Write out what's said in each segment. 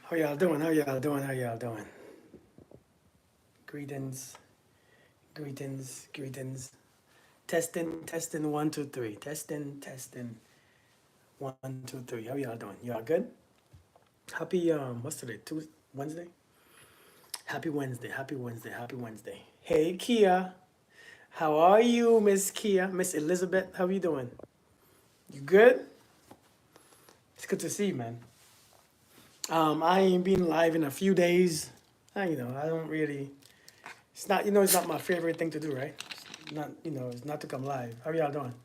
How y'all doing? How y'all doing? How y'all doing? Greetings, greetings, greetings. Testing, testing, one, two, three. Testing, testing, one, two, three. How y'all doing? Y'all good? Happy what's today? Tuesday, Wednesday? Happy Wednesday, happy Wednesday, happy Wednesday. Hey Kia. How are you, Miss Kia? Miss Elizabeth, how you doing? You good? It's good to see you, man. I ain't been live in a few days. I don't really. It's not, it's not my favorite thing to do, right? It's not, it's not to come live. How y'all doing?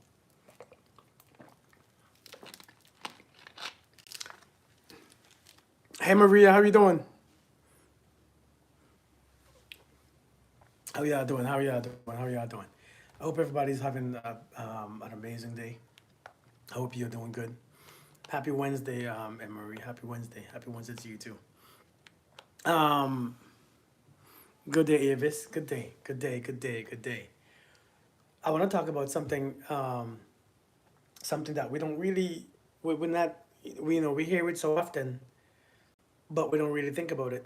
Hey Maria, how you doing? How y'all doing? How y'all doing? How y'all doing? I hope everybody's having an amazing day. I hope you're doing good. Happy Wednesday, and Marie. Happy Wednesday. Happy Wednesday to you too. Um, Good day, Avis. Good day. Good day. Good day. Good day. I want to talk about something that we don't really, we're not, we hear it so often, but we don't really think about it,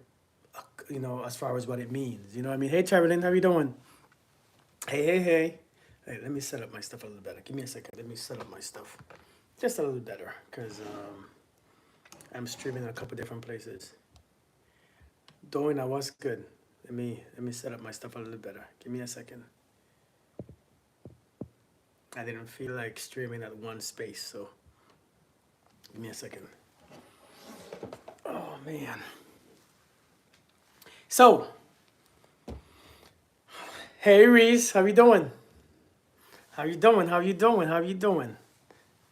as far as what it means. You know what I mean? Hey, Chairman, how you doing? Hey, hey, hey. Hey, let me set up my stuff a little better. Give me a second. Let me set up my stuff just a little better because I'm streaming in a couple different places. Doing that was good. Let me set up my stuff a little better. Give me a second. I didn't feel like streaming at one space, so give me a second. Oh man. So, hey Reese, how you doing? How you doing? How you doing? How you doing?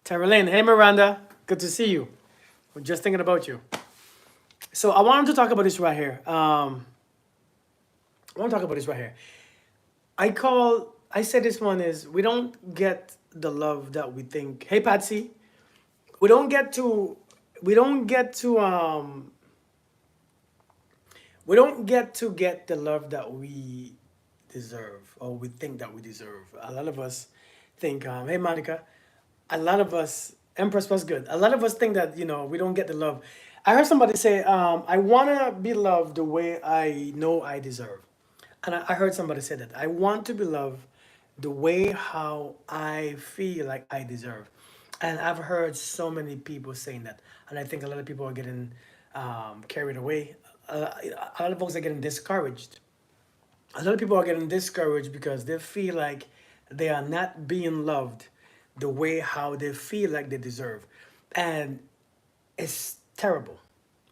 Tara Lynn, hey Miranda, good to see you. We're just thinking about you. So I wanted to talk about this right here. I want to talk about this right here. I said this one is we don't get the love that we think. Hey Patsy, we don't get to, we don't get to, we don't get the love that we deserve or we think that we deserve. A lot of us think, hey Monica, a lot of us, Empress was good. A lot of us think that, we don't get the love. I heard somebody say, I want to be loved the way I know I deserve. And I heard somebody say that. I want to be loved the way how I feel like I deserve. And I've heard so many people saying that. And I think a lot of people are getting carried away. A lot of folks are getting discouraged. A lot of people are getting discouraged because they feel like they are not being loved the way how they feel like they deserve. And it's terrible.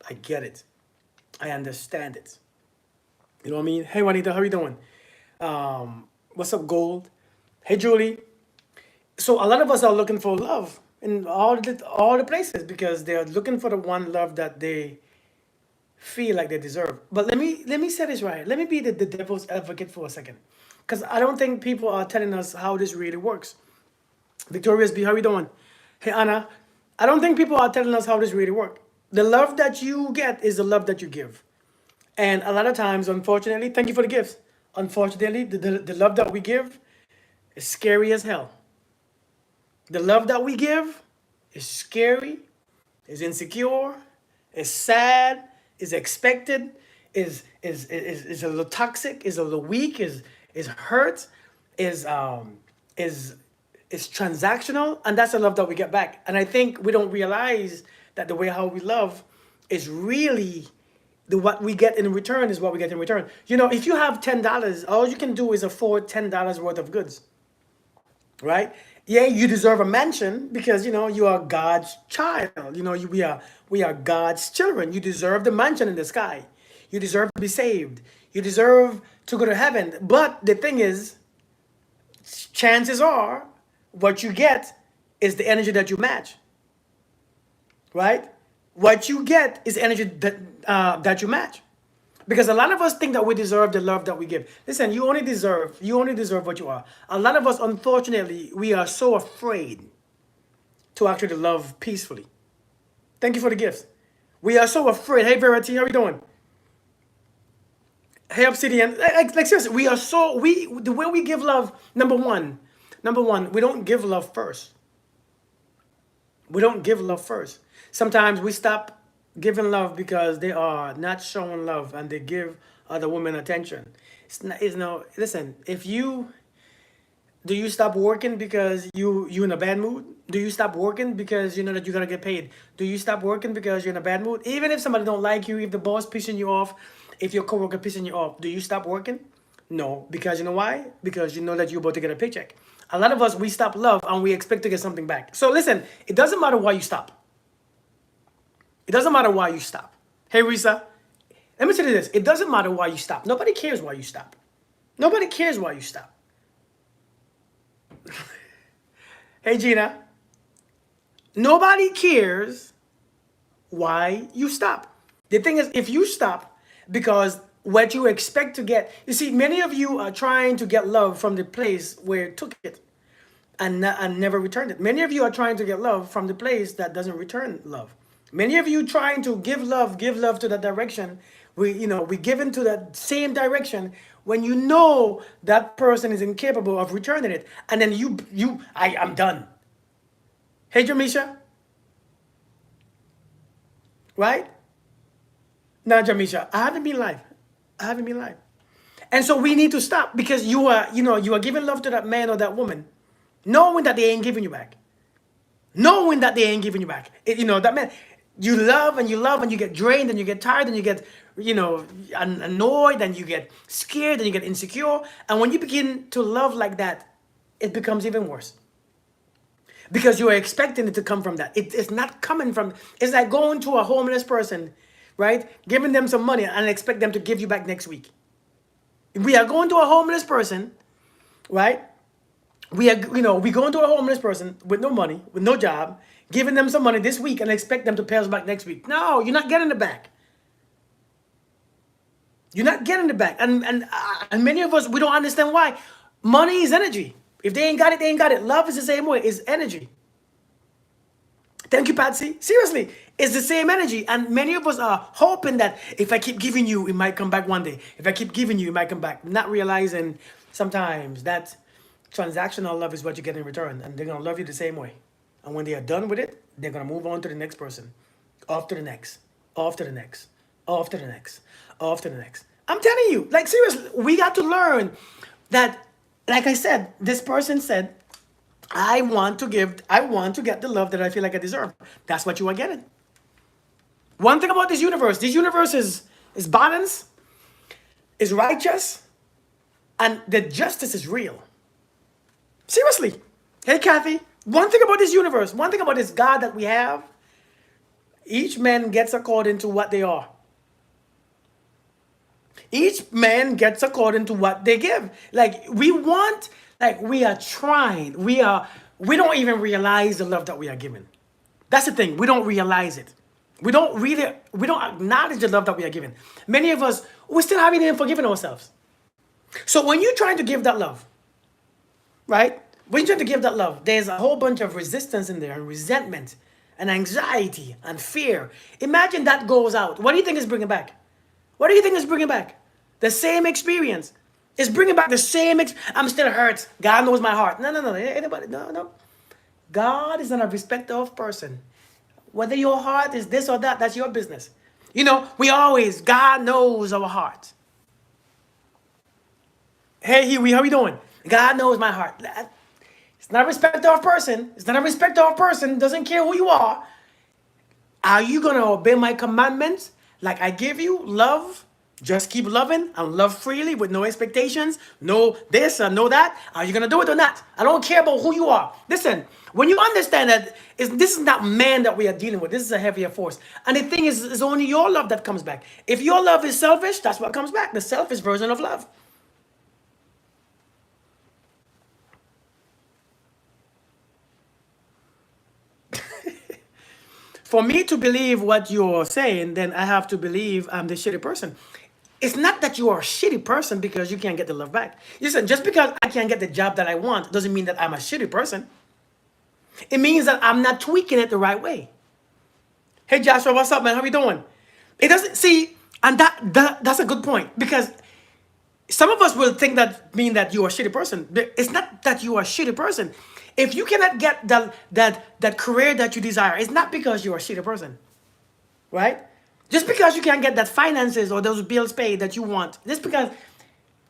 I get it. I understand it. You know what I mean? Hey Juanita, how you doing? What's up, Gold? Hey Julie. So a lot of us are looking for love in all the places because they're looking for the one love that they feel like they deserve. But let me say this right. Let me be the devil's advocate for a second. Because I don't think people are telling us how this really works. Victorious B, how you doing? Hey Anna, I don't think people are telling us how this really works. The love that you get is the love that you give. And a lot of times, unfortunately, thank you for the gifts. Unfortunately, the love that we give is scary as hell. The love that we give is scary, is insecure, is sad, is expected, is a little toxic, is a little weak, is hurt, is um is is transactional, and that's the love that we get back. And I think we don't realize that the way how we love is really the what we get in return is what we get in return. If you have $10, all you can do is afford $10 worth of goods, right? Yeah, you deserve a mansion because you are God's child. We are God's children. You deserve the mansion in the sky. You deserve to be saved. You deserve to go to heaven. But the thing is, chances are, what you get is the energy that you match, right? What you get is energy that you match. Because a lot of us think that we deserve the love that we give. Listen, you only deserve what you are. A lot of us, unfortunately, we are so afraid to actually love peacefully. Thank you for the gifts. We are so afraid. Hey, Verity, how you doing? Hey, Obsidian. Like seriously, the way we give love. Number one, we don't give love first. We don't give love first. Sometimes we stop. giving love because they are not showing love and they give other women attention. It's no, listen, if you, do you stop working because you in a bad mood? Do you stop working because you know that you're gonna get paid? Do you stop working because you're in a bad mood? Even if somebody don't like you, if the boss pissing you off, if your coworker pissing you off, do you stop working? No, because you know why? Because you know that you're about to get a paycheck. A lot of us, we stop love and we expect to get something back. So listen, it doesn't matter why you stop. It doesn't matter why you stop. Hey Risa, let me tell you this. It doesn't matter why you stop. Nobody cares why you stop. Nobody cares why you stop. Hey Gina, nobody cares why you stop. The thing is, if you stop because what you expect to get, you see, many of you are trying to get love from the place where it took it and never returned it. Many of you are trying to get love from the place that doesn't return love. Many of you trying to give love to that direction. We give into that same direction when you know that person is incapable of returning it, and then I'm done. Hey, Jamisha, right? Now, Jamisha, I haven't been live. I haven't been live. And so we need to stop because you are giving love to that man or that woman, knowing that they ain't giving you back. Knowing that they ain't giving you back. That man, you love and you love and you get drained and you get tired and you get, annoyed and you get scared and you get insecure. And when you begin to love like that, it becomes even worse. Because you are expecting it to come from that. It's not coming from, it's like going to a homeless person, right? Giving them some money and expect them to give you back next week. We are going to a homeless person, right? We go into a homeless person with no money, with no job, giving them some money this week and expect them to pay us back next week. No, you're not getting it back. You're not getting it back. And many of us, we don't understand why. Money is energy. If they ain't got it, they ain't got it. Love is the same way. It's energy. Thank you, Patsy. Seriously, it's the same energy. And many of us are hoping that if I keep giving you, it might come back one day. If I keep giving you, it might come back. Not realizing sometimes that transactional love is what you get in return. And they're going to love you the same way. And when they are done with it, they're going to move on to the next person. Off to the next. Off to the next. Off to the next. Off to the next. I'm telling you, like seriously, we got to learn that, like I said, this person said, I want to get the love that I feel like I deserve. That's what you are getting. One thing about this universe is balanced, is righteous, and the justice is real. Seriously. Hey, Kathy, one thing about this universe, one thing about this God that we have, each man gets according to what they are. Each man gets according to what they give. Like we are trying. We don't even realize the love that we are given. That's the thing. We don't realize it. We don't acknowledge the love that we are given. Many of us, we still haven't even forgiven ourselves. So when you're trying to give that love, right? When you're trying to give that love, there's a whole bunch of resistance in there and resentment and anxiety and fear. Imagine that goes out. What do you think is bringing back? What do you think is bringing back? The same experience. It's bringing back the same I'm still hurt. God knows my heart. No. Anybody, no. God is not a respecter of person. Whether your heart is this or that, that's your business. God knows our heart. Hey, Huey, how we doing? God knows my heart. It's not a respecter of person. It's not a respecter of person. Doesn't care who you are. Are you going to obey my commandments like I give you? Love. Just keep loving and love freely with no expectations. No this or no that. Are you going to do it or not? I don't care about who you are. Listen, when you understand that this is not man that we are dealing with. This is a heavier force. And the thing is, it's only your love that comes back. If your love is selfish, that's what comes back. The selfish version of love. For me to believe what you're saying, then I have to believe I'm the shitty person. It's not that you are a shitty person because you can't get the love back. Listen, just because I can't get the job that I want doesn't mean that I'm a shitty person. It means that I'm not tweaking it the right way. Hey Joshua, what's up, man? How we doing? It doesn't see, and that's a good point because some of us will think that mean that you are a shitty person. But it's not that you are a shitty person. If you cannot get that career that you desire, it's not because you're a shitty person. right? Just because you can't get that finances or those bills paid that you want, just because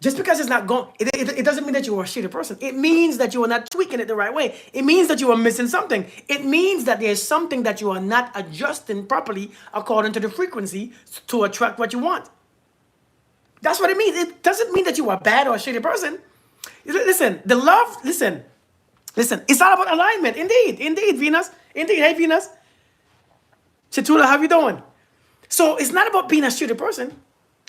it's not going, it doesn't mean that you are a shitty person. It means that you are not tweaking it the right way. It means that you are missing something. It means that there's something that you are not adjusting properly according to the frequency to attract what you want. That's what it means. It doesn't mean that you are bad or a shitty person. Listen, the love, listen, it's all about alignment. Indeed, Venus. Indeed, hey, Venus. Chatula, how you doing? So it's not about being a shitty person.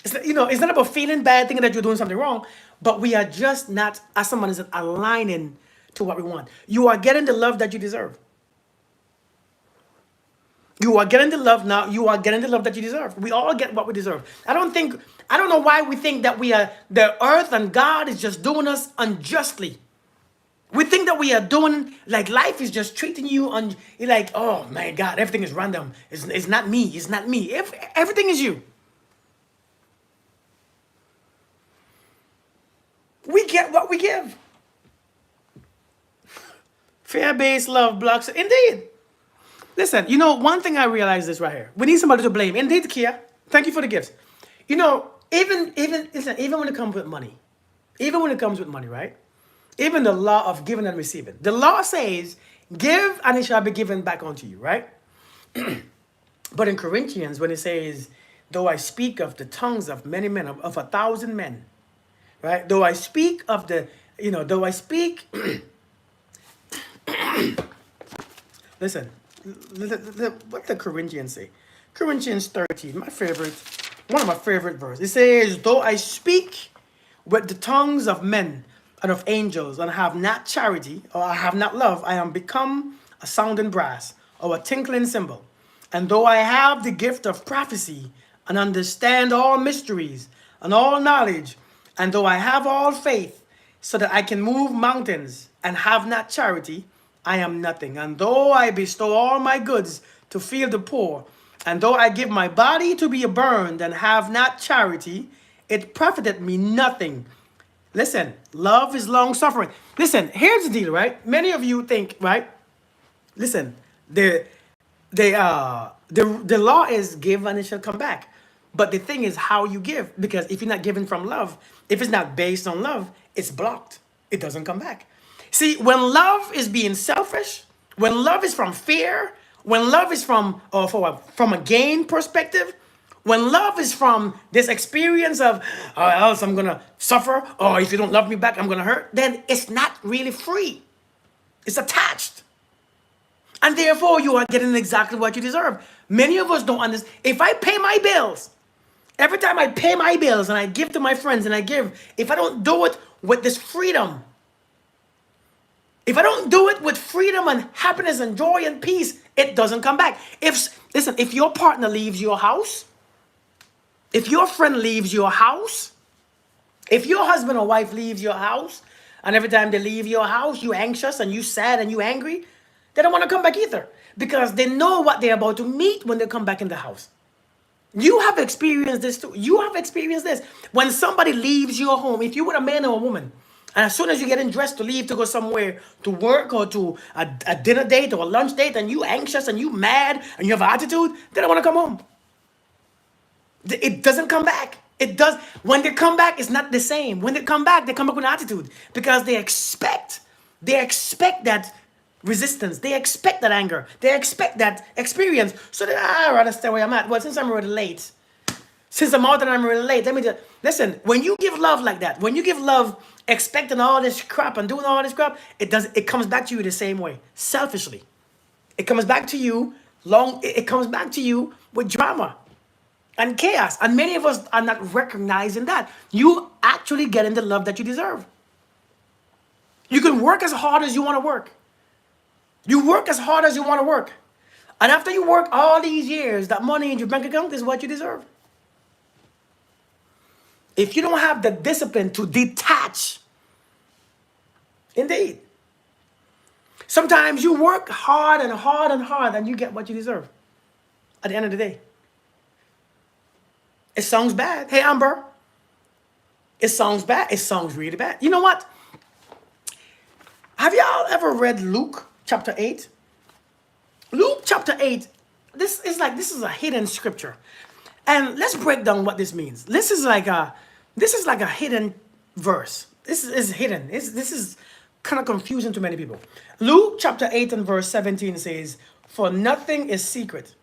It's not about feeling bad, thinking that you're doing something wrong, but we are just not, as someone is aligning to what we want. You are getting the love that you deserve. You are getting the love now. You are getting the love that you deserve. We all get what we deserve. I don't know why we think that the earth and God is just doing us unjustly. We think that we are doing, like life is just treating you you're like, oh my God, everything is random. It's not me. It's not me. Everything is you. We get what we give. Fear-based love blocks. Indeed. Listen, one thing I realize is right here. We need somebody to blame. Indeed, Kia. Thank you for the gifts. Even when it comes with money, right? Even the law of giving and receiving. The law says, give and it shall be given back unto you, right? But in Corinthians, when it says, though I speak of the tongues of many men, of 1,000 men, right? Though I speak of though I speak, listen, what the Corinthians say? Corinthians 13, one of my favorite verses. It says, though I speak with the tongues of men and of angels and have not charity or I have not love, I am become a sounding brass or a tinkling cymbal. And though I have the gift of prophecy and understand all mysteries and all knowledge, and though I have all faith so that I can move mountains and have not charity, I am nothing. And though I bestow all my goods to feed the poor, and though I give my body to be burned and have not charity, it profiteth me nothing. Listen, love is long suffering. Listen, here's the deal, right? Many of you think, right? Listen, the law is give and it shall come back. But the thing is how you give. Because if you're not giving from love, if it's not based on love, it's blocked. It doesn't come back. See, when love is being selfish, when love is from fear, when love is from a gain perspective, when love is from this experience of, or else I'm going to suffer, or if you don't love me back, I'm going to hurt, then it's not really free. It's attached. And therefore, you are getting exactly what you deserve. Many of us don't understand. If I pay my bills, every time I pay my bills and I give to my friends and I give, if I don't do it with this freedom, if I don't do it with freedom and happiness and joy and peace, it doesn't come back. If your partner leaves your house, if your friend leaves your house, if your husband or wife leaves your house, and every time they leave your house, you anxious and you sad and you angry, they don't want to come back either because they know what they're about to meet when they come back in the house. You have experienced this too. You have experienced this. When somebody leaves your home, if you're with a man or a woman, and as soon as you're getting dressed to leave to go somewhere to work or to a dinner date or a lunch date, and you anxious and you mad and you have an attitude, they don't want to come home. It doesn't come back. It does. When they come back, it's not the same. When they come back with an attitude because they expect that resistance. They expect that anger. They expect that experience. So then I'd rather stay where I'm at. Well, since I'm already late, since I'm out and I'm really late, let me just listen. When you give love like that, when you give love expecting all this crap and doing all this crap, it comes back to you the same way, selfishly. It comes back to you it comes back to you with drama and chaos. And many of us are not recognizing that. You actually getting the love that you deserve. You can work as hard as you want to work. You work as hard as you want to work. And after you work all these years, that money in your bank account is what you deserve. If you don't have the discipline to detach, indeed. Sometimes you work hard and hard and hard and you get what you deserve at the end of the day. It sounds bad. Hey, Amber. It sounds bad. It sounds really bad. You know what? Have y'all ever read Luke chapter 8? Luke chapter 8 this is a hidden scripture. And let's break down what this means. This is like a hidden verse. This is hidden. This is kind of confusing to many people. Luke chapter 8 and verse 17 says, "For nothing is secret,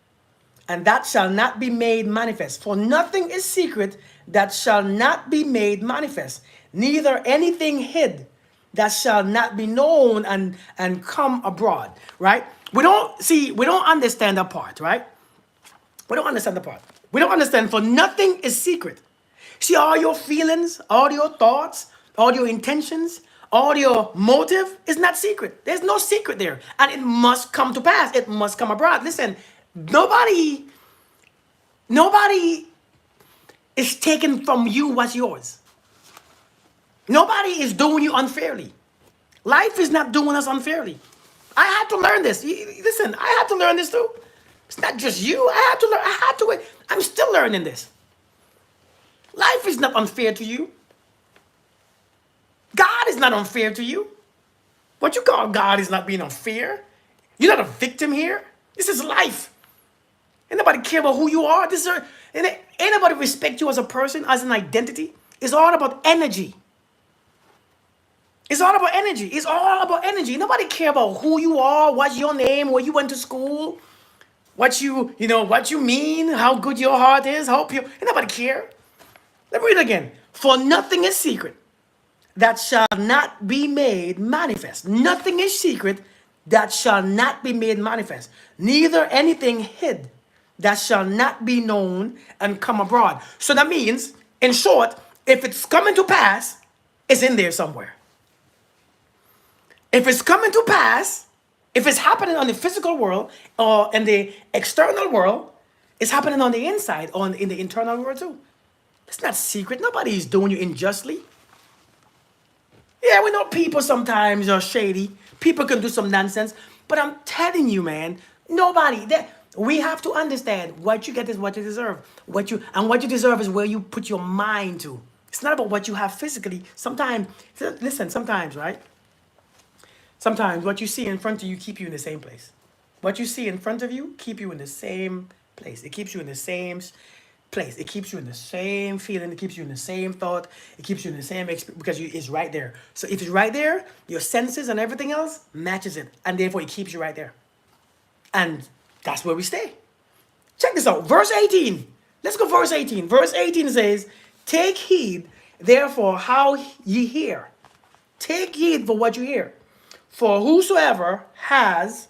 and that shall not be made manifest. For nothing is secret that shall not be made manifest, neither anything hid that shall not be known and come abroad." Right? We don't understand that part, right? We don't understand the part. We don't understand, for nothing is secret. See, all your feelings, all your thoughts, all your intentions, all your motive is not secret. There's no secret there. And it must come to pass. It must come abroad. Listen, nobody is taking from you what's yours. Nobody is doing you unfairly. Life is not doing us unfairly. I had to learn this. Listen, I had to learn this too. It's not just you. I had to learn. I had to. I'm still learning this. Life is not unfair to you. God is not unfair to you. What you call God is not being unfair. You're not a victim here. This is life. Ain't nobody care about who you are. Ain't nobody respect you as a person, as an identity. It's all about energy. It's all about energy. It's all about energy. Nobody care about who you are, what's your name, where you went to school, what you mean, how good your heart is, how pure. Ain't nobody care. Let me read it again. For nothing is secret that shall not be made manifest. Nothing is secret that shall not be made manifest. Neither anything hid that shall not be known and come abroad. So that means, in short, if it's coming to pass, it's in there somewhere. If it's coming to pass, if it's happening on the physical world or in the external world, it's happening on the inside or in the internal world too. It's not secret. Nobody is doing you unjustly. Yeah, we know people sometimes are shady. People can do some nonsense. But I'm telling you, man, we have to understand what you get is what you deserve. What you deserve is where you put your mind to. It's not about what you have physically. Sometimes, right? Sometimes what you see in front of you keep you in the same place. What you see in front of you keep you in the same place. It keeps you in the same place. It keeps you in the same feeling. It keeps you in the same thought. It keeps you in the same experience because it's right there. So if it's right there, your senses and everything else matches it. And therefore it keeps you right there. And that's where we stay. Check this out. Verse 18. Let's go verse 18. Verse 18 says, "Take heed, therefore, how ye hear." Take heed for what you hear. "For whosoever has,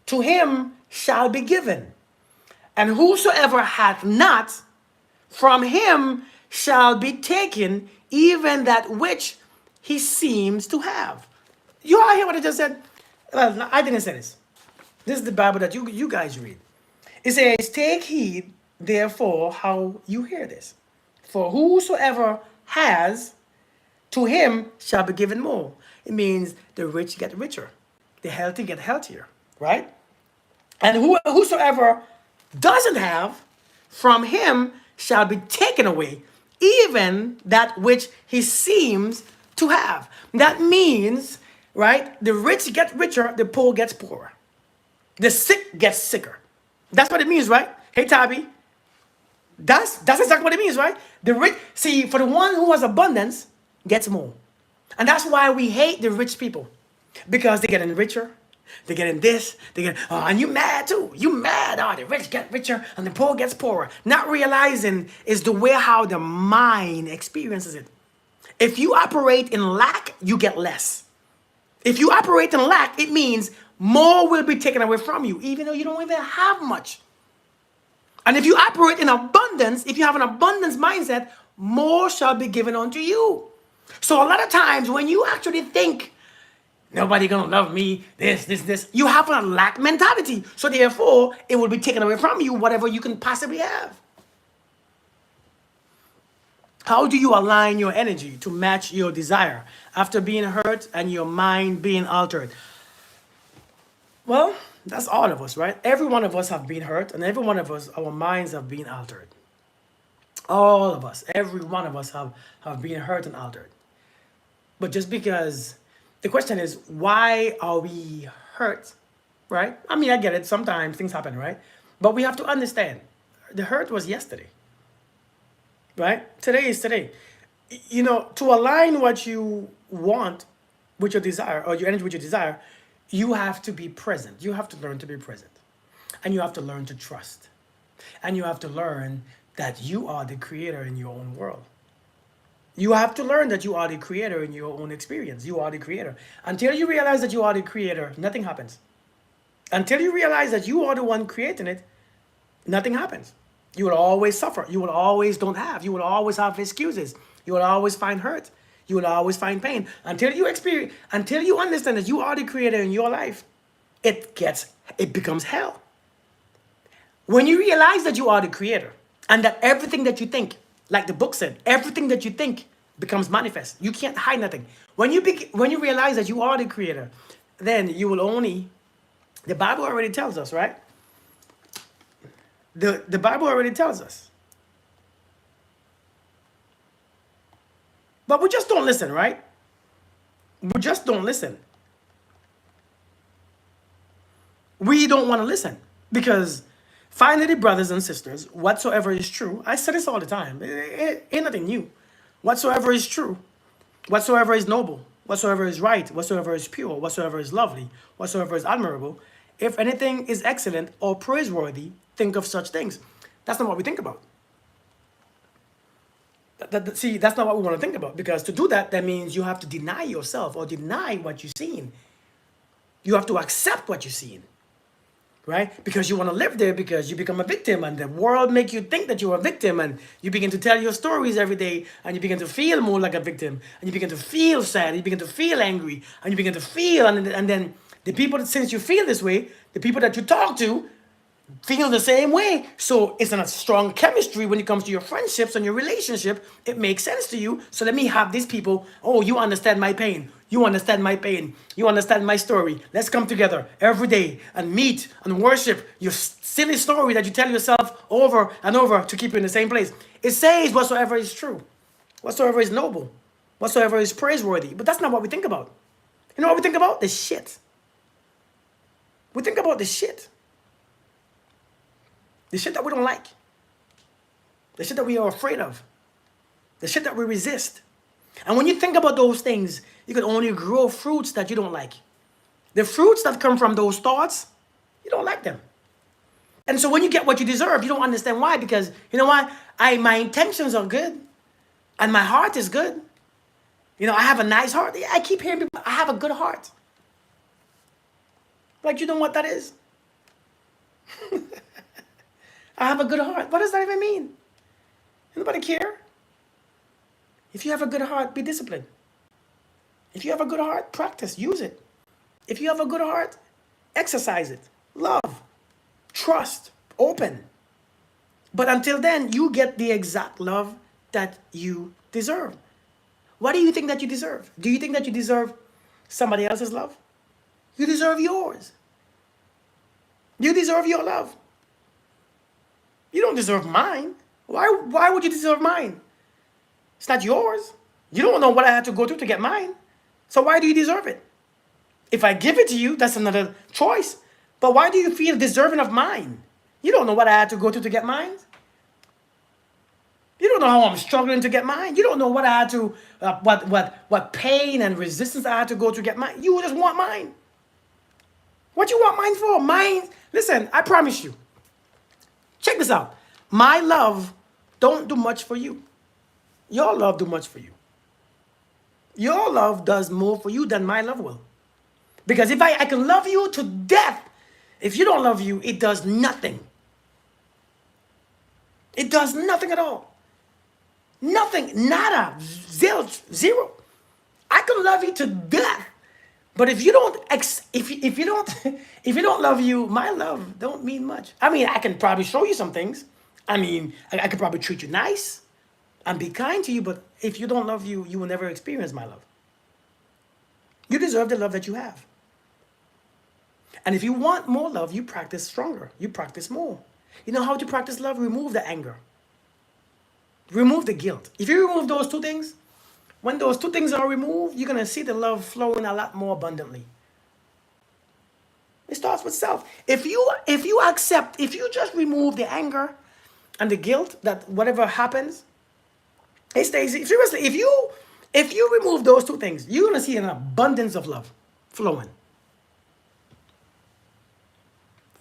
to him shall be given. And whosoever hath not, from him shall be taken even that which he seems to have." You all hear what I just said? Well, no, I didn't say this. This is the Bible that you guys read. It says, "Take heed, therefore, how you hear this. For whosoever has, to him shall be given more." It means the rich get richer. The healthy get healthier, right? And whosoever doesn't have, from him shall be taken away, even that which he seems to have. That means, right, the rich get richer, the poor gets poorer. The sick gets sicker. That's what it means, right? Hey, Tabby. That's exactly what it means, right? The rich, see, for the one who has abundance, gets more. And that's why we hate the rich people. Because they're getting richer. They're getting this. And you mad too. You mad. Oh, the rich get richer and the poor gets poorer. Not realizing is the way how the mind experiences it. If you operate in lack, you get less. If you operate in lack, it means more will be taken away from you, even though you don't even have much. And if you operate in abundance, if you have an abundance mindset, more shall be given unto you. So a lot of times when you actually think, nobody gonna love me, this, you have a lack mentality. So therefore, it will be taken away from you, whatever you can possibly have. How do you align your energy to match your desire after being hurt and your mind being altered? Well, that's all of us, right? Every one of us have been hurt, and every one of us, our minds have been altered. All of us, every one of us have been hurt and altered. But just because, the question is, why are we hurt, right? I mean, I get it. Sometimes things happen, right? But we have to understand, the hurt was yesterday, right? Today is today. You know, to align what you want with your desire, or your energy with your desire, you have to be present. You have to learn to be present. And you have to learn to trust. And you have to learn that you are the creator in your own world. You have to learn that you are the creator in your own experience. You are the creator. Until you realize that you are the creator, nothing happens. Until you realize that you are the one creating it, nothing happens. You will always suffer. You will always don't have. You will always have excuses. You will always find hurt. You will always find pain. Until you experience, until you understand that you are the creator in your life, it becomes hell. When you realize that you are the creator and that everything that you think, like the book said, everything that you think becomes manifest. You can't hide nothing. When you realize that you are the creator, then you will only, the Bible already tells us, right? The Bible already tells us. But we just don't listen, right? We just don't listen. We don't want to listen because finally, brothers and sisters, whatsoever is true, I say this all the time, it ain't nothing new. Whatsoever is true, whatsoever is noble, whatsoever is right, whatsoever is pure, whatsoever is lovely, whatsoever is admirable, if anything is excellent or praiseworthy, think of such things. That's not what we think about. See, that's not what we want to think about, because to do that, that means you have to deny yourself or deny what you've seen. You have to accept what you've seen, right? Because you want to live there, because you become a victim and the world make you think that you're a victim, and you begin to tell your stories every day, and you begin to feel more like a victim, and you begin to feel sad, and you begin to feel angry, and you begin to feel, and then the people that, since you feel this way, the people that you talk to feel the same way. So it's not a strong chemistry when it comes to your friendships and your relationship. It makes sense to you. So let me have these people. Oh, you understand my pain. You understand my pain. You understand my story. Let's come together every day and meet and worship your silly story that you tell yourself over and over to keep you in the same place. It says whatsoever is true, whatsoever is noble, whatsoever is praiseworthy. But that's not what we think about. You know what we think about? The shit. We think about the shit. The shit that we don't like. The shit that we are afraid of. The shit that we resist. And when you think about those things, you can only grow fruits that you don't like. The fruits that come from those thoughts, you don't like them. And so when you get what you deserve, you don't understand why. Because you know why? My intentions are good. And my heart is good. You know, I have a nice heart. I keep hearing people, I have a good heart. Like, you know what that is? I have a good heart. What does that even mean? Anybody care? If you have a good heart, be disciplined. If you have a good heart, practice, use it. If you have a good heart, exercise it. Love, trust, open. But until then, you get the exact love that you deserve. What do you think that you deserve? Do you think that you deserve somebody else's love? You deserve yours. You deserve your love. You don't deserve mine. Why would you deserve mine? It's not yours. You don't know what I had to go through to get mine. So why do you deserve it? If I give it to you, that's another choice. But why do you feel deserving of mine? You don't know what I had to go through to get mine. You don't know how I'm struggling to get mine. You don't know what I had to, what pain and resistance I had to go to get mine. You just want mine. What you want mine for? Mine, listen, I promise you. Check this out. My love don't do much for you. Your love do much for you. Your love does more for you than my love will. Because if I can love you to death, if you don't love you, it does nothing. It does nothing at all. Nothing, nada, zilch, zero. I can love you to death. But if you don't, if you don't, if you don't love you, my love don't mean much. I mean, I can probably show you some things. I mean, I could probably treat you nice and be kind to you. But if you don't love you, you will never experience my love. You deserve the love that you have. And if you want more love, you practice stronger. You practice more. You know how to practice love? Remove the anger. Remove the guilt. If you remove those two things, when those two things are removed, you're going to see the love flowing a lot more abundantly. It starts with self. If you accept, if you just remove the anger and the guilt that whatever happens, it stays. Seriously, if you remove those two things, you're gonna see an abundance of love flowing.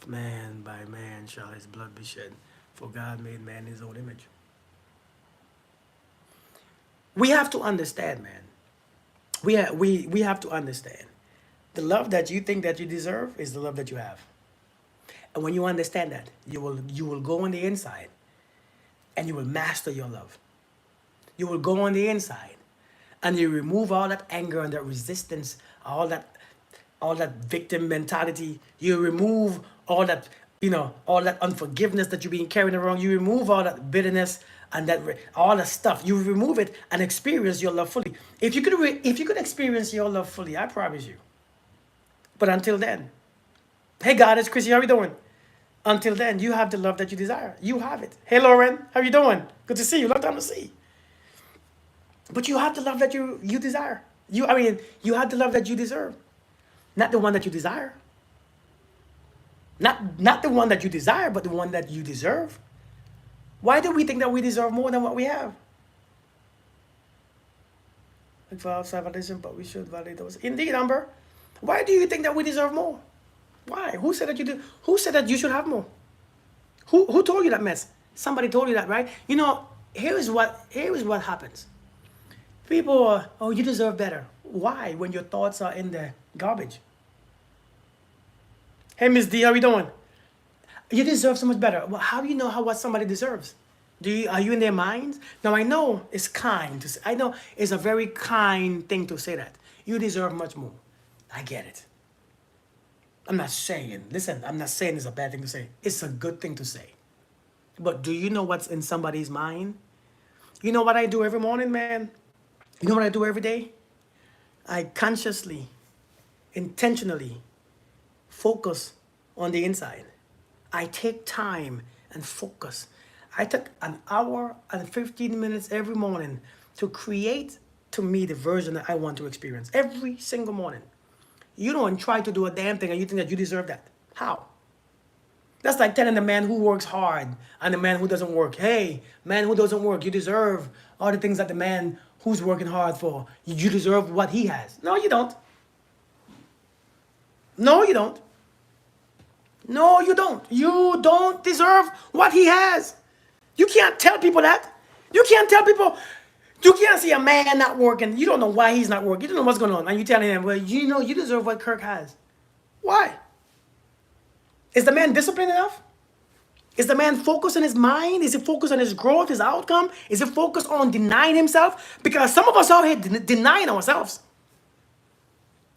Man by man shall his blood be shed, for God made man in his own image. We have to understand, man. We have to understand. The love that you think that you deserve is the love that you have. And when you understand that, you will go on the inside and you will master your love. You will go on the inside and you remove all that anger and that resistance, all that victim mentality. You remove all that unforgiveness that you're being carrying around. You remove all that bitterness and all that stuff. You remove it and experience your love fully. If you could experience your love fully, I promise you. But until then, hey God, it's Chrissy. How you doing? Until then, you have the love that you desire. You have it. Hey Lauren, how you doing? Good to see you. Long time to see. But you have the love that you desire. You have the love that you deserve, not the one that you desire. Not the one that you desire, but the one that you deserve. Why do we think that we deserve more than what we have? Like for outside validation, but we should validate those. Indeed, Amber. Why do you think that we deserve more? Why? Who said that you do? Who said that you should have more? Who told you that mess? Somebody told you that, right? Here is what happens. People are, oh, you deserve better. Why? When your thoughts are in the garbage. Hey, Miss D, how you doing? You deserve so much better. Well, how do you know what somebody deserves? Are you in their minds? Now, I know it's kind to say. I know it's a very kind thing to say that. You deserve much more. I get it. I'm not saying it's a bad thing to say. It's a good thing to say. But do you know what's in somebody's mind? You know what I do every morning, man? You know what I do every day? I consciously, intentionally focus on the inside. I take time and focus. I took an hour and 15 minutes every morning to create to me the version that I want to experience every single morning. You don't try to do a damn thing and you think that you deserve that. How? That's like telling the man who works hard and the man who doesn't work, hey, man who doesn't work, you deserve all the things that the man who's working hard for. You deserve what he has. No, you don't. No, you don't. No, you don't. You don't deserve what he has. You can't tell people that. You can't tell people. You can't see a man not working. You don't know why he's not working. You don't know what's going on. And you're telling him, well, you deserve what Kirk has. Why? Is the man disciplined enough? Is the man focused on his mind? Is he focused on his growth, his outcome? Is he focused on denying himself? Because some of us out here denying ourselves.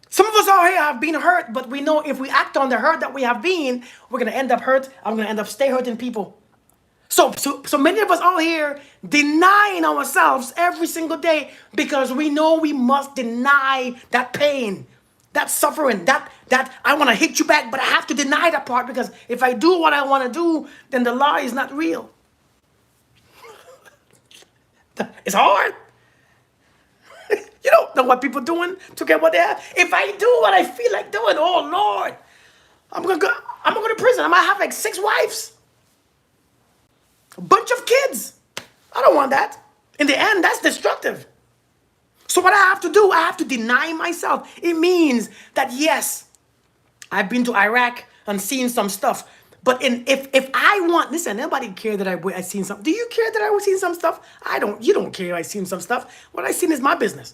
Some of us out here have been hurt, but we know if we act on the hurt that we have been, we're going to end up hurt. I'm going to end up stay hurting people. So many of us out here denying ourselves every single day because we know we must deny that pain, that suffering, that I want to hit you back, but I have to deny that part because if I do what I want to do, then the lie is not real. It's hard. You don't know what people are doing to get what they have. If I do what I feel like doing, oh Lord, I'm gonna go to prison. I might have like 6 wives. A bunch of kids. I don't want that. In the end, that's destructive. So what I have to do, I have to deny myself. It means that yes, I've been to Iraq and seen some stuff. But if I want, listen, nobody care that I seen something. Do you care that I seen some stuff? I don't. You don't care I seen some stuff. What I seen is my business.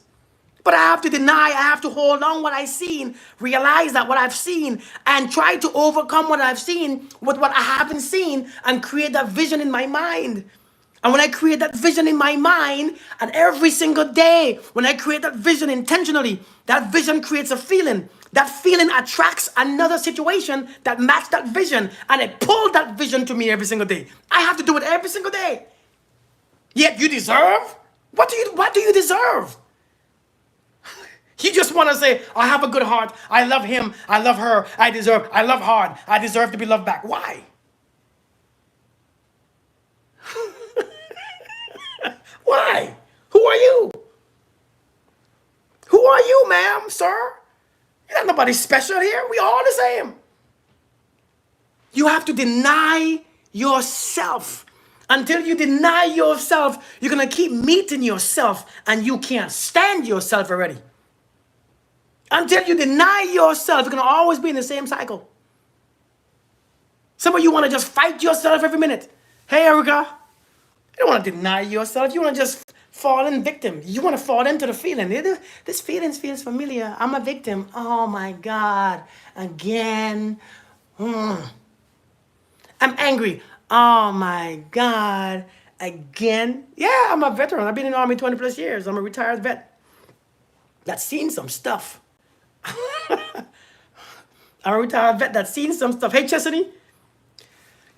But I have to deny, I have to hold on what I've seen, realize that what I've seen, and try to overcome what I've seen with what I haven't seen and create that vision in my mind. And when I create that vision in my mind, and every single day, when I create that vision intentionally, that vision creates a feeling. That feeling attracts another situation that matches that vision, and it pulls that vision to me every single day. I have to do it every single day. Yet you deserve? What do you deserve? You just want to say, I have a good heart. I love him. I love her. I love hard. I deserve to be loved back. Why? Why? Who are you? Who are you, ma'am, sir? You're not nobody special here. We all the same. You have to deny yourself. Until you deny yourself, you're going to keep meeting yourself and you can't stand yourself already. Until you deny yourself, you're going to always be in the same cycle. Some of you want to just fight yourself every minute. Hey, Erica, you don't want to deny yourself. You want to just fall in victim. You want to fall into the feeling. This feeling feels familiar. I'm a victim. Oh my God. Again. I'm angry. Oh my God. Again. Yeah, I'm a veteran. I've been in the Army 20 plus years. I'm a retired vet. That's seen some stuff. I'm a retired vet that's seen some stuff. Hey, Chesney.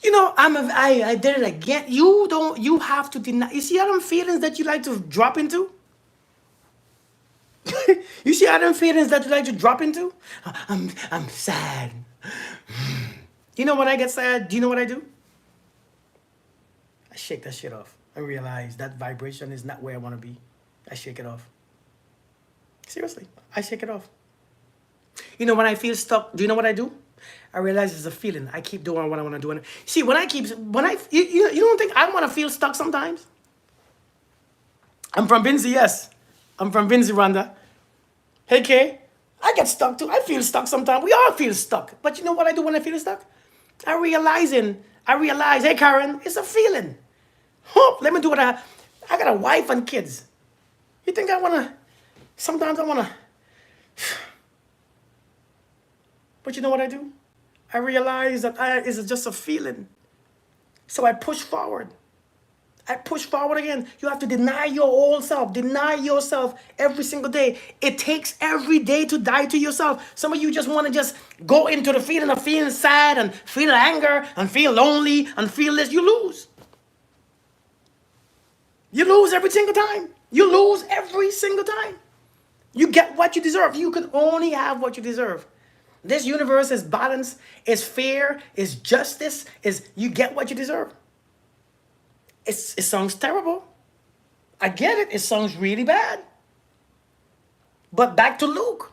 You know, I did it again. You have to deny. You see all them feelings that you like to drop into? You see all them feelings that you like to drop into? I'm sad. You know when I get sad, do you know what I do? I shake that shit off. I realize that vibration is not where I want to be. I shake it off. Seriously, I shake it off. You know when I feel stuck, do you know what I do? I realize it's a feeling. I keep doing what I want to do. And see, you don't think I want to feel stuck sometimes? I'm from Vinci, yes. I'm from Vinci, Rwanda. Hey, Kay, I get stuck too. I feel stuck sometimes. We all feel stuck. But you know what I do when I feel stuck? I realize, hey, Karen, it's a feeling. Oh, let me do what I got a wife and kids. You think sometimes I want to. But you know what I do? I realize that it's just a feeling. So I push forward. I push forward again. You have to deny your old self. Deny yourself every single day. It takes every day to die to yourself. Some of you just want to just go into the feeling of feeling sad and feel anger and feel lonely and feel this. You lose. You lose every single time. You lose every single time. You get what you deserve. You can only have what you deserve. This universe is balance, is fair, is justice, is you get what you deserve. It sounds terrible. I get it. It sounds really bad. But back to Luke.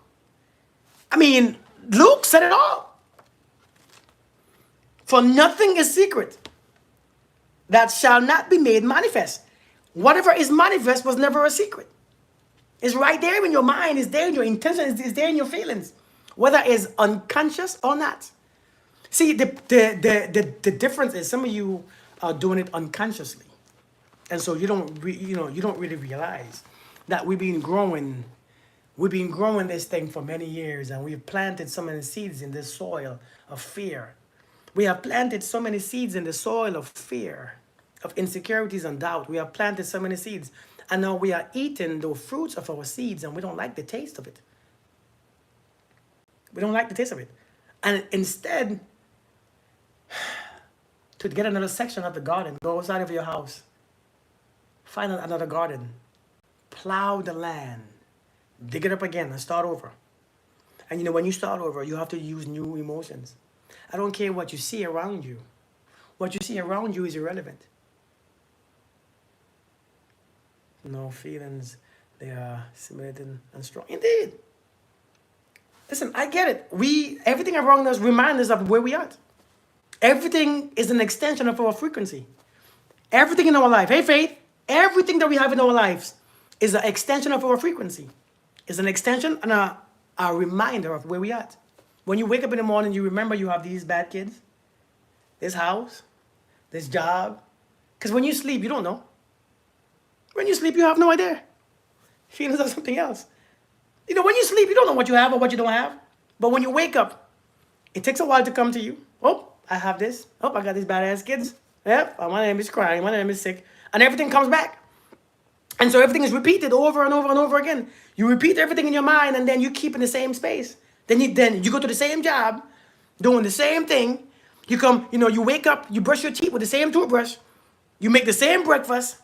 I mean, Luke said it all. For nothing is secret that shall not be made manifest. Whatever is manifest was never a secret. It's right there in your mind. It's there in your intention. It's there in your feelings. Whether it's unconscious or not. See, the difference is some of you are doing it unconsciously. And so you don't really realize that we've been growing this thing for many years, and we've planted so many seeds in this soil of fear. We have planted so many seeds in the soil of fear, of insecurities and doubt. We have planted so many seeds, and now we are eating the fruits of our seeds, and we don't like the taste of it. We don't like the taste of it. And instead, to get another section of the garden, go outside of your house, find another garden, plow the land, dig it up again and start over. And you know, when you start over, you have to use new emotions. I don't care what you see around you. What you see around you is irrelevant. No feelings, they are stimulating and strong. Indeed. Listen, I get it. Everything around us reminds us of where we are. Everything is an extension of our frequency. Everything in our life. Hey, Faith. Everything that we have in our lives is an extension of our frequency. It's an extension and a reminder of where we are. When you wake up in the morning, you remember you have these bad kids, this house, this job. Because when you sleep, you don't know. When you sleep, you have no idea. Feelings are something else. You know, when you sleep, you don't know what you have or what you don't have. But when you wake up, it takes a while to come to you. Oh, I have this. Oh, I got these badass kids. Yep, my name is crying. My name is sick. And everything comes back. And so everything is repeated over and over and over again. You repeat everything in your mind, and then you keep in the same space. Then you go to the same job, doing the same thing. You wake up, you brush your teeth with the same toothbrush. You make the same breakfast,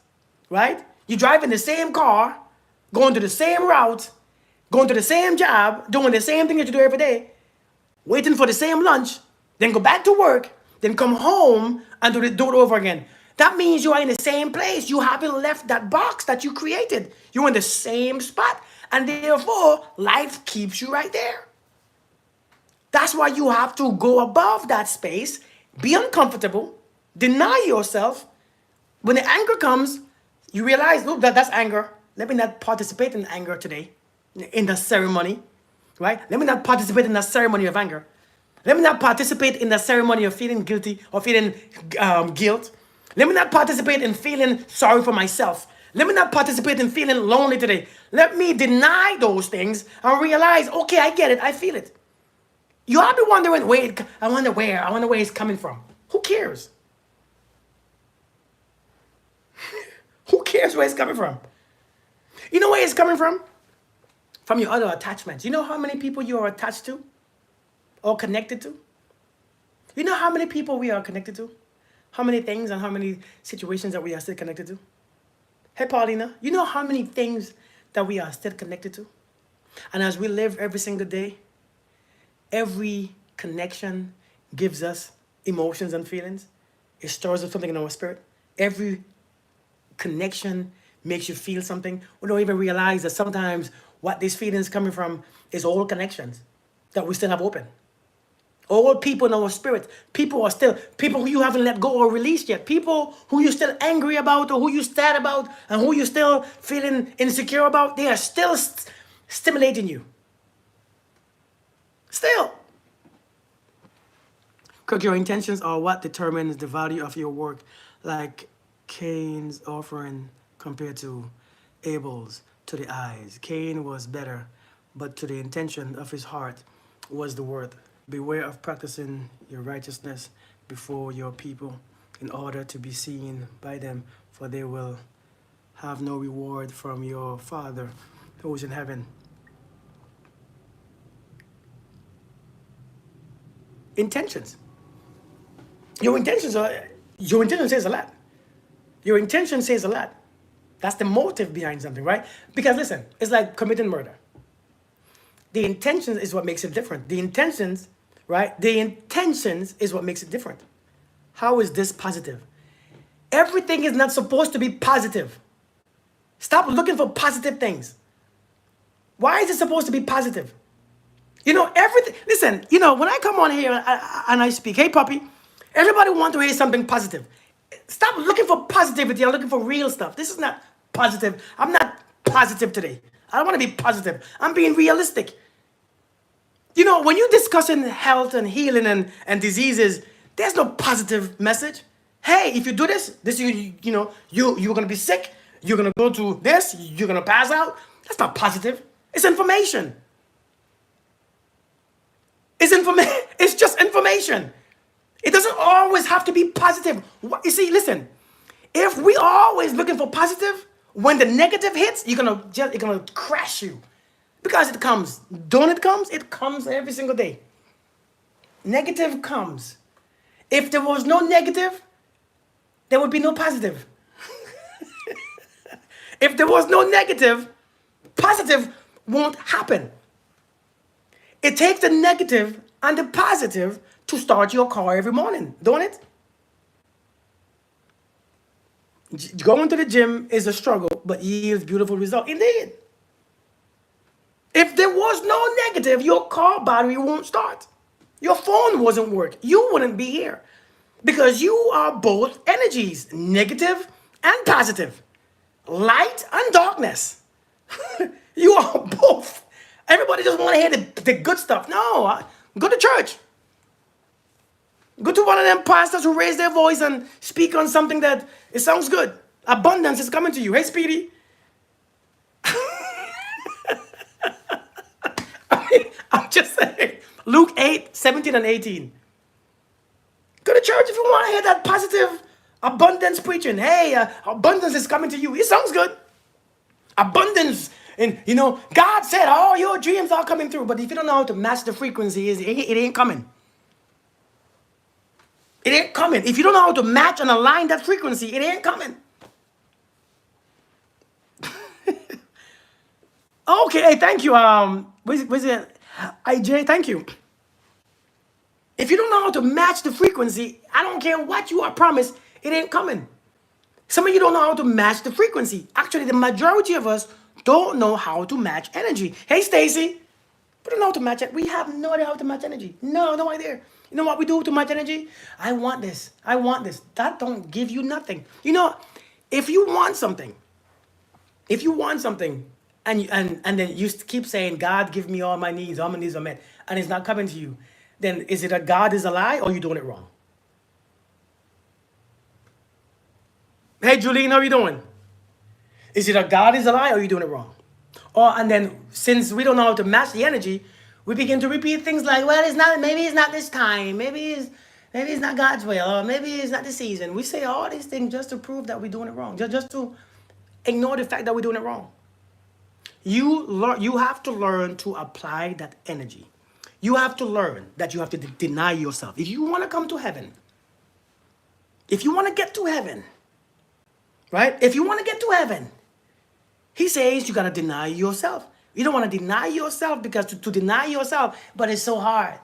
right? You drive in the same car, going to the same route, going to the same job, doing the same thing that you do every day, waiting for the same lunch, then go back to work, then come home and do it over again. That means you are in the same place. You haven't left that box that you created. You're in the same spot. And therefore, life keeps you right there. That's why you have to go above that space, Be uncomfortable, deny yourself. When the anger comes, you realize, look, that's anger. Let me not participate in anger today, in the ceremony, right? Let me not participate in the ceremony of anger. Let me not participate in the ceremony of feeling guilty or feeling guilt. Let me not participate in feeling sorry for myself. Let me not participate in feeling lonely today. Let me deny those things and realize, okay, I get it, I feel it. You ought to be wondering, wait, I wonder where it's coming from. Who cares? Who cares where it's coming from? You know where it's coming from? From your other attachments. You know how many people you are attached to or connected to? You know how many people we are connected to? How many things and how many situations that we are still connected to? Hey, Paulina, you know how many things that we are still connected to? And as we live every single day, every connection gives us emotions and feelings. It stirs up something in our spirit. Every connection makes you feel something. We don't even realize that sometimes what these feelings coming from is old connections that we still have open. Old people in our spirit. People who you haven't let go or released yet. People who you're still angry about or who you're sad about and who you're still feeling insecure about. They are still stimulating you. Still. Because your intentions are what determines the value of your work. Like Cain's offering compared to Abel's to the eyes. Cain was better, but to the intention of his heart was the worth. Beware of practicing your righteousness before your people in order to be seen by them, for they will have no reward from your Father who is in heaven. Intentions. Your intention says a lot. Your intention says a lot. That's the motive behind something, right? Because listen, it's like committing murder. The intentions is what makes it different. The intentions, right? The intentions is what makes it different. How is this positive? Everything is not supposed to be positive. Stop looking for positive things. Why is it supposed to be positive? You know, everything, listen, you know, when I come on here and I speak, hey, puppy, everybody wants to hear something positive. Stop looking for positivity. I'm looking for real stuff. This is not positive. I'm not positive today. I don't want to be positive. I'm being realistic. You know, when you're discussing health and healing and diseases, there's no positive message. Hey, if you do this, you're going to be sick. You're going to go to this. You're going to pass out. That's not positive. It's information. It's just information. It doesn't always have to be positive. You see, listen, if we are always looking for positive, when the negative hits, it's gonna crash you. Because it comes. Don't it comes? It comes every single day. Negative comes. If there was no negative, there would be no positive. If there was no negative, positive won't happen. It takes the negative and the positive to start your car every morning, don't it? Going to the gym is a struggle, but yields beautiful results. Indeed. If there was no negative, your car battery won't start. Your phone wasn't work. You wouldn't be here. Because you are both energies, negative and positive. Light and darkness. You are both. Everybody just want to hear the good stuff. No, go to church. Go to one of them pastors who raise their voice and speak on something that it sounds good. Abundance is coming to you. Hey, Speedy. I'm just saying. Luke 8, 17 and 18. Go to church if you want to hear that positive abundance preaching. Hey, abundance is coming to you. It sounds good. Abundance. And, God said all your dreams are coming through. But if you don't know how to match the frequency, it ain't coming. It ain't coming. If you don't know how to match and align that frequency, it ain't coming. Okay, hey, thank you. Where's it? IJ, thank you. If you don't know how to match the frequency, I don't care what you are promised, it ain't coming. Some of you don't know how to match the frequency. Actually, the majority of us don't know how to match energy. Hey, Stacy. We don't know how to match it. We have no idea how to match energy. No idea. You know what we do with too much energy? I want this. I want this. That don't give you nothing. You know, if you want something, if you want something, and then you keep saying, God, give me all my needs are met, and it's not coming to you, then is it a God is a lie or you doing it wrong? Hey, Julie, how are you doing? Is it a God is a lie or you doing it wrong? Or and then since we don't know how to match the energy, we begin to repeat things like, well, it's not, maybe it's not this time, maybe it's not God's will, or maybe it's not the season. We say all these things just to prove that we're doing it wrong, just to ignore the fact that we're doing it wrong. You have to learn to apply that energy. You have to learn that you have to deny yourself. If you want to come to heaven, if you want to get to heaven, right? If you want to get to heaven, he says you got to deny yourself. You don't want to deny yourself because to deny yourself, but it's so hard.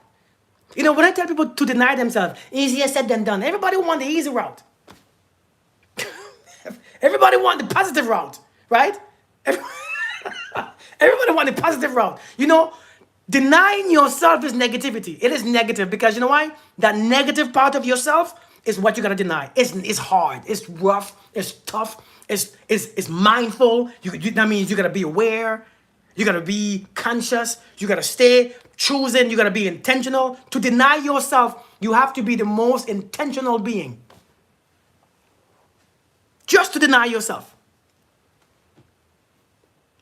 You know, when I tell people to deny themselves, easier said than done. Everybody want the easy route. Everybody want the positive route, right? Everybody want the positive route. You know, denying yourself is negativity. It is negative because you know why? That negative part of yourself is what you got to deny. It's hard. It's rough. It's tough. It's mindful. That means you got to be aware. You got to be conscious. You got to stay choosing. You got to be intentional. To deny yourself, you have to be the most intentional being. Just to deny yourself.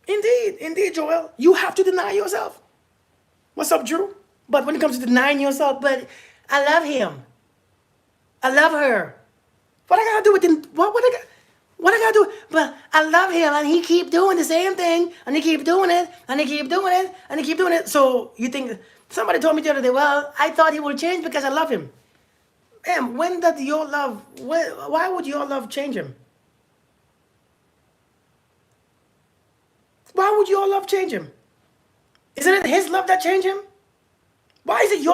Indeed, Joel. You have to deny yourself. What's up, Drew? But when it comes to denying yourself, but I love him. I love her. What I gotta do with him? What I gotta do? But I love him, and he keep doing the same thing, and he keep doing it, and he keep doing it, and he keep doing it. So you think somebody told me the other day? Well, I thought he would change because I love him. Ma'am, when did your love? Why would your love change him? Why would your love change him? Isn't it his love that changed him? Why is it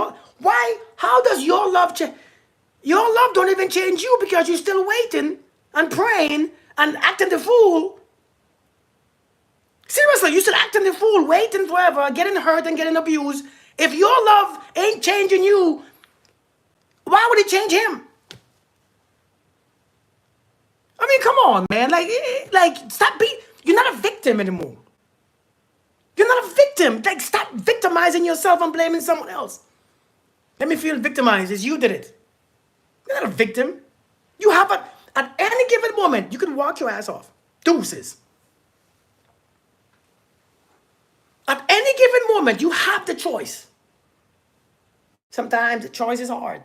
how does your love change? Your love don't even change you because you're still waiting and praying and acting the fool. Seriously, you're still acting the fool, waiting forever, getting hurt and getting abused. If your love ain't changing you, why would it change him? I mean, come on, man. Like stop being, you're not a victim anymore. You're not a victim. Like, stop victimizing yourself and blaming someone else. Let me feel victimized as you did it. You're not a victim. You have at any given moment, you can walk your ass off. Deuces. At any given moment, you have the choice. Sometimes the choice is hard.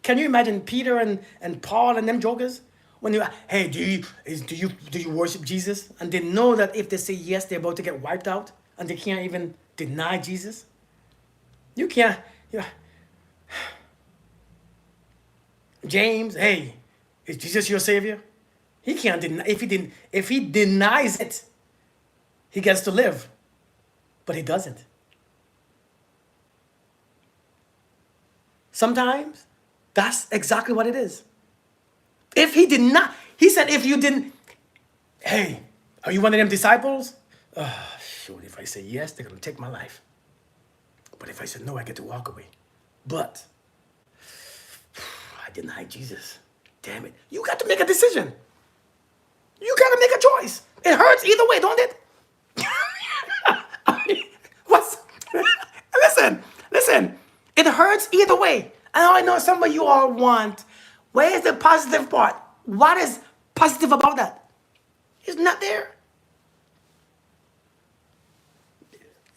Can you imagine Peter and Paul and them jokers? When you, hey, do you worship Jesus? And they know that if they say yes, they're about to get wiped out, and they can't even deny Jesus. You can't. James, hey, is Jesus your savior? He can't deny. If he denies it, he gets to live, but he doesn't. Sometimes that's exactly what it is. If he did not, he said, if you didn't, hey, are you one of them disciples? Shoot, if I say yes, they're going to take my life. But if I said no, I get to walk away. But I denied Jesus. Damn it. You got to make a decision. You got to make a choice. It hurts either way, don't it? I mean, listen. It hurts either way. I know some of you all want, where's the positive part? What is positive about that? It's not there.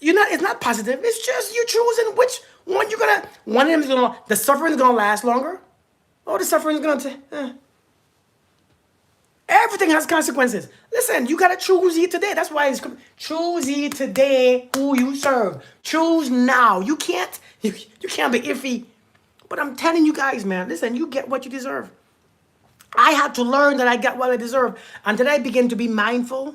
It's not positive. It's just you choosing which one you're gonna. One of them is gonna. The suffering is gonna last longer, or the suffering is gonna. Everything has consequences. Listen, you gotta choose ye today. That's why it's choose ye today who you serve. Choose now. You can't be iffy. But I'm telling you guys, man. Listen, you get what you deserve. I had to learn that I got what I deserve, and then I begin to be mindful,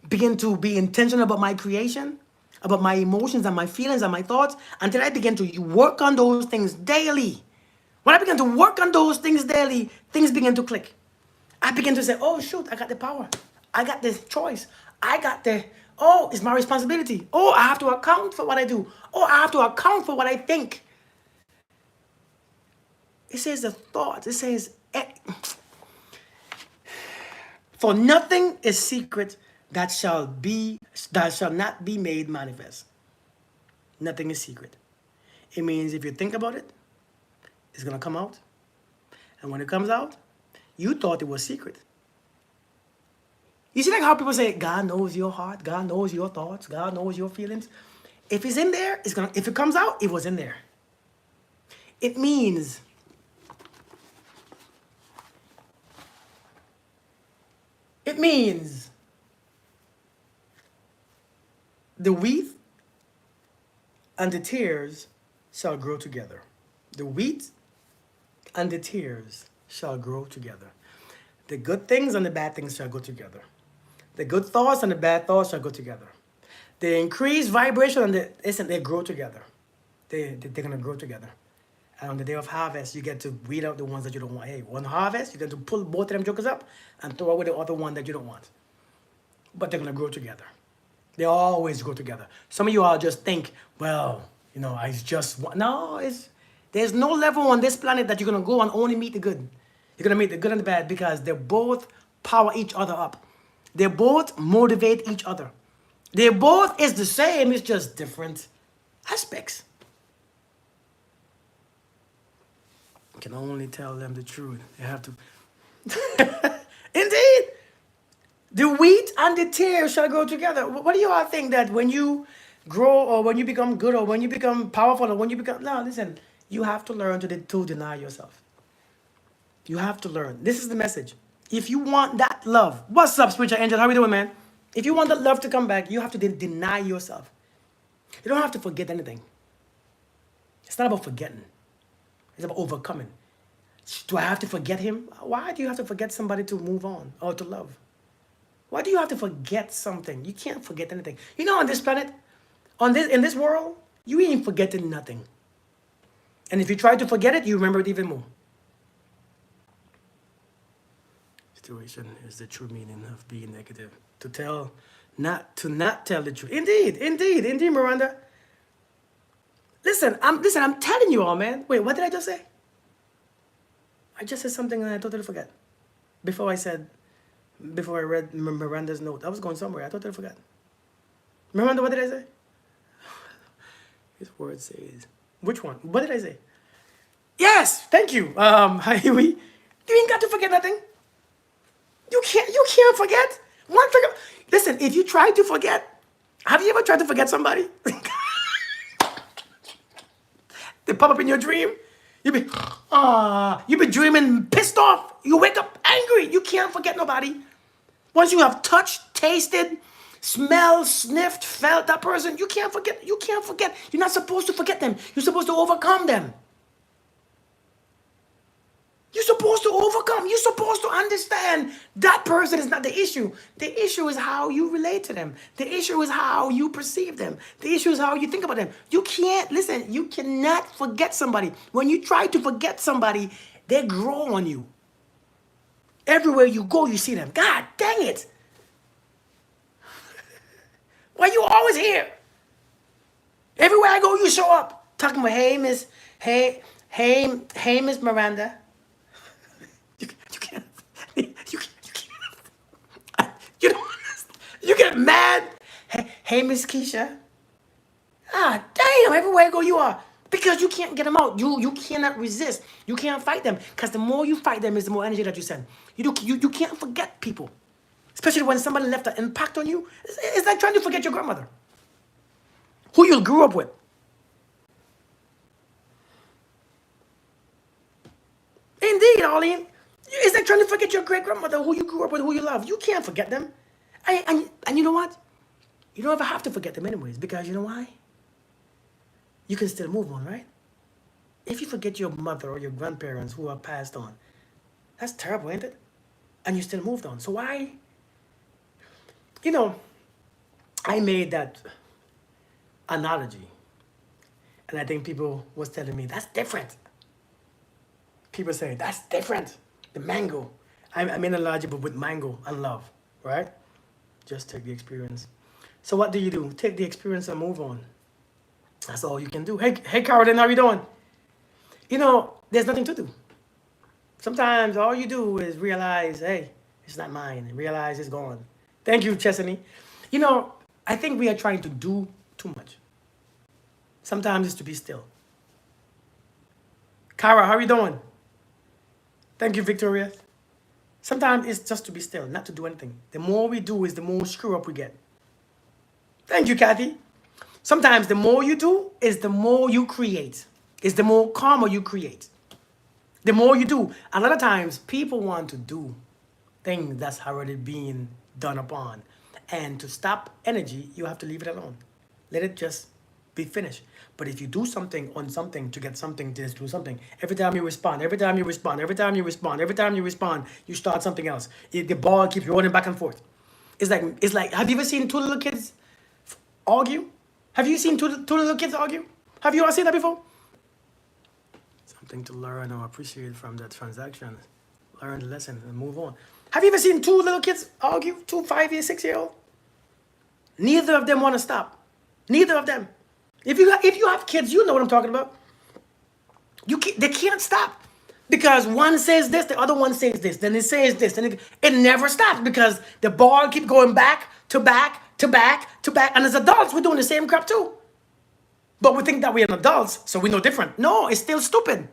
begin to be intentional about my creation, about my emotions and my feelings and my thoughts, until I begin to work on those things daily. When I begin to work on those things daily, things begin to click. I begin to say, oh, shoot, I got the power. I got the choice. It's my responsibility. Oh, I have to account for what I do. Oh, I have to account for what I think. It says the thoughts. It says, for nothing is secret that shall not be made manifest. Nothing is secret. It means if you think about it, it's gonna come out. And when it comes out, you thought it was secret. You see like how people say, God knows your heart, God knows your thoughts, God knows your feelings. If it's in there, if it comes out, it was in there. It means the wheat and the tares shall grow together. The wheat and the tares shall grow together. The good things and the bad things shall go together. The good thoughts and the bad thoughts shall go together. The increased vibration and they grow together. They're going to grow together. And on the day of harvest, you get to weed out the ones that you don't want. Hey, one harvest, you get to pull both of them jokers up and throw away the other one that you don't want. But they're going to grow together. They always grow together. Some of you all just think, well, I just want. No, there's no level on this planet that you're going to go and only meet the good. You're going to meet the good and the bad because they both power each other up. They both motivate each other. They both is the same, it's just different aspects. You can only tell them the truth. They have to. Indeed. The wheat and the tares shall grow together. What do you all think that when you grow or when you become good or when you become powerful or when you become... No, listen. You have to learn to deny yourself. You have to learn. This is the message. If you want that love... What's up, spiritual angel? How we doing, man? If you want that love to come back, you have to deny yourself. You don't have to forget anything. It's not about forgetting. It's about overcoming. Do I have to forget him? Why do you have to forget somebody to move on or to love? Why do you have to forget something? You can't forget anything. On this planet, in this world, you ain't forgetting nothing. And if you try to forget it, you remember it even more. Situation is the true meaning of being negative. Not tell the truth. Indeed, Miranda. Listen, I'm telling you all, man. Wait, what did I just say? I just said something and I totally forgot. Before I read Miranda's note, I was going somewhere. I totally forgot. Miranda, what did I say? His word says. Which one? What did I say? Yes, thank you. You ain't got to forget nothing. You can't forget. Listen, if you try to forget, have you ever tried to forget somebody? They pop up in your dream. You be dreaming pissed off. You wake up angry. You can't forget nobody. Once you have touched, tasted, smelled, sniffed, felt that person, you can't forget. You're not supposed to forget them. You're supposed to overcome them. You're supposed to overcome. You're supposed to understand that person is not the issue. The issue is how you relate to them. The issue is how you perceive them. The issue is how you think about them. You cannot forget somebody. When you try to forget somebody, they grow on you. Everywhere you go, you see them. God dang it. Why you always here? Everywhere I go, you show up. Talking about, hey, Miss Miranda. You get mad. Hey, Miss Keisha. Damn, everywhere I go you are. Because you can't get them out. You cannot resist. You can't fight them. Because the more you fight them is the more energy that you send. You can't forget people. Especially when somebody left an impact on you. It's like trying to forget your grandmother. Who you grew up with. Indeed, Arlene. It's like trying to forget your great-grandmother who you grew up with, who you love. You can't forget them. And you know what? You don't ever have to forget them anyways, because you know why? You can still move on, right? If you forget your mother or your grandparents who are passed on, that's terrible, ain't it? And you still moved on. So why? I made that analogy. And I think people was telling me, that's different. People say, that's different. The mango. I made an analogy with mango and love, right? Just take the experience. So what do? Take the experience and move on. That's all you can do. Hey, Caroline, how you doing? there's nothing to do. Sometimes all you do is realize, hey, it's not mine, and realize it's gone. Thank you, Chesney. You know, I think we are trying to do too much. Sometimes it's to be still. Kara, how are you doing? Thank you, Victoria. Sometimes it's just to be still, not to do anything. The more we do is the more screw up we get. Thank you, Kathy. Sometimes the more you do is the more you create. Is the more karma you create. The more you do. A lot of times people want to do things that's already being done upon. And to stop energy, you have to leave it alone. Let it just be finished. But if you do something on something to get something, to do something, every time you respond, every time you respond, every time you respond, every time you respond, you start something else. The ball keeps rolling back and forth. It's like, have you ever seen two little kids argue? Have you seen two little kids argue? Have you all seen that before? Something to learn or appreciate from that transaction. Learn the lesson and move on. Have you ever seen two little kids argue? 2 5-year, 6-year-old? Neither of them want to stop. Neither of them. If you have kids, you know what I'm talking about. They can't stop. Because one says this, the other one says this, then it says this, and it never stops because the ball keep going back to back to back to back. And as adults, we're doing the same crap too. But we think that we're adults, so we know different. No, it's still stupid.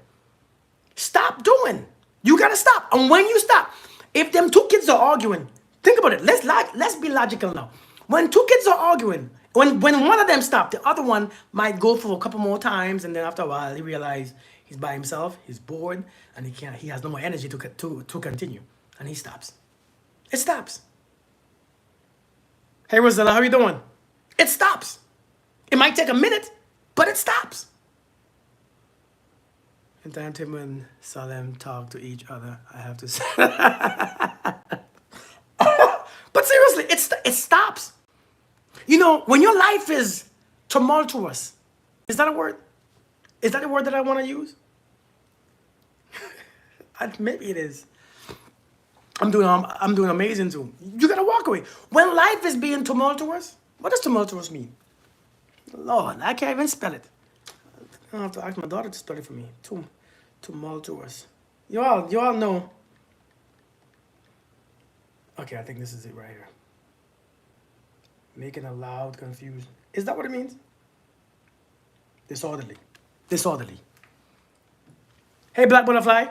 Stop doing. You gotta stop. And when you stop, if them two kids are arguing, think about it. Let's be logical now. When two kids are arguing, when one of them stops, the other one might go for a couple more times, and then after a while he realizes he's by himself, he's bored, and he has no more energy to continue, and he stops. It stops. Hey Rosella, how you doing? It stops. It might take a minute, but it stops. And time Tim and Salem talk to each other, I have to say. But seriously, it stops. When your life is tumultuous, is that a word? Is that a word that I want to use? Maybe it is. I'm doing amazing too. You gotta walk away. When life is being tumultuous, what does tumultuous mean? Lord, I can't even spell it. I have to ask my daughter to spell it for me. Tumultuous. You all know. Okay, I think this is it right here. Making a loud confusion. Is that what it means? Disorderly. Disorderly. Hey, Black Butterfly.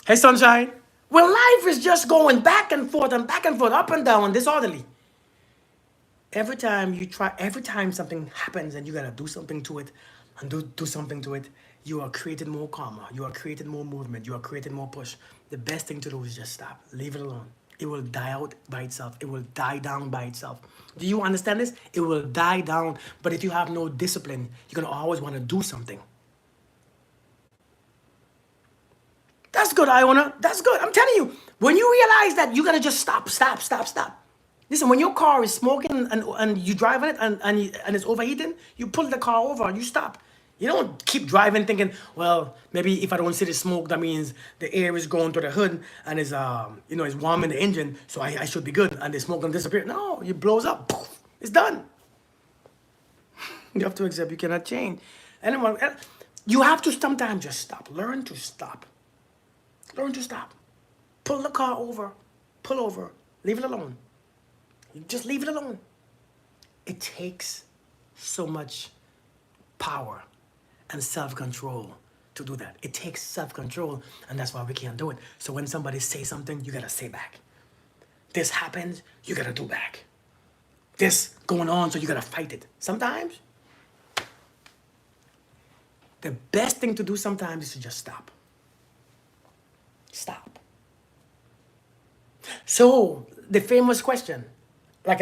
Hey, Sunshine. When life is just going back and forth, up and down, and disorderly. Every time something happens and you gotta do something to it, and do something to it, you are creating more karma. You are creating more movement. You are creating more push. The best thing to do is just stop. Leave it alone. It will die out by itself. It will die down by itself. Do you understand this? It will die down. But if you have no discipline, you're gonna always want to do something. That's good, Iona. That's good. I'm telling you, when you realize that you gotta just stop. Listen, when your car is smoking and you driving it and it's overheating, you pull the car over and you stop. You don't keep driving thinking, well, maybe if I don't see the smoke, that means the air is going to the hood and it's it's warming the engine, so I should be good and the smoke gonna disappear. No, it blows up. Poof, it's done. You have to accept you cannot change. You have to sometimes just stop. Learn to stop. Learn to stop. Pull the car over. Pull over. Leave it alone. You just leave it alone. It takes so much power and self-control to do that. It takes self-control, and that's why we can't do it. So when somebody says something, you gotta say back. This happens, you gotta do back. This going on, so you gotta fight it. Sometimes, the best thing to do sometimes is to just stop. Stop. So, the famous question, like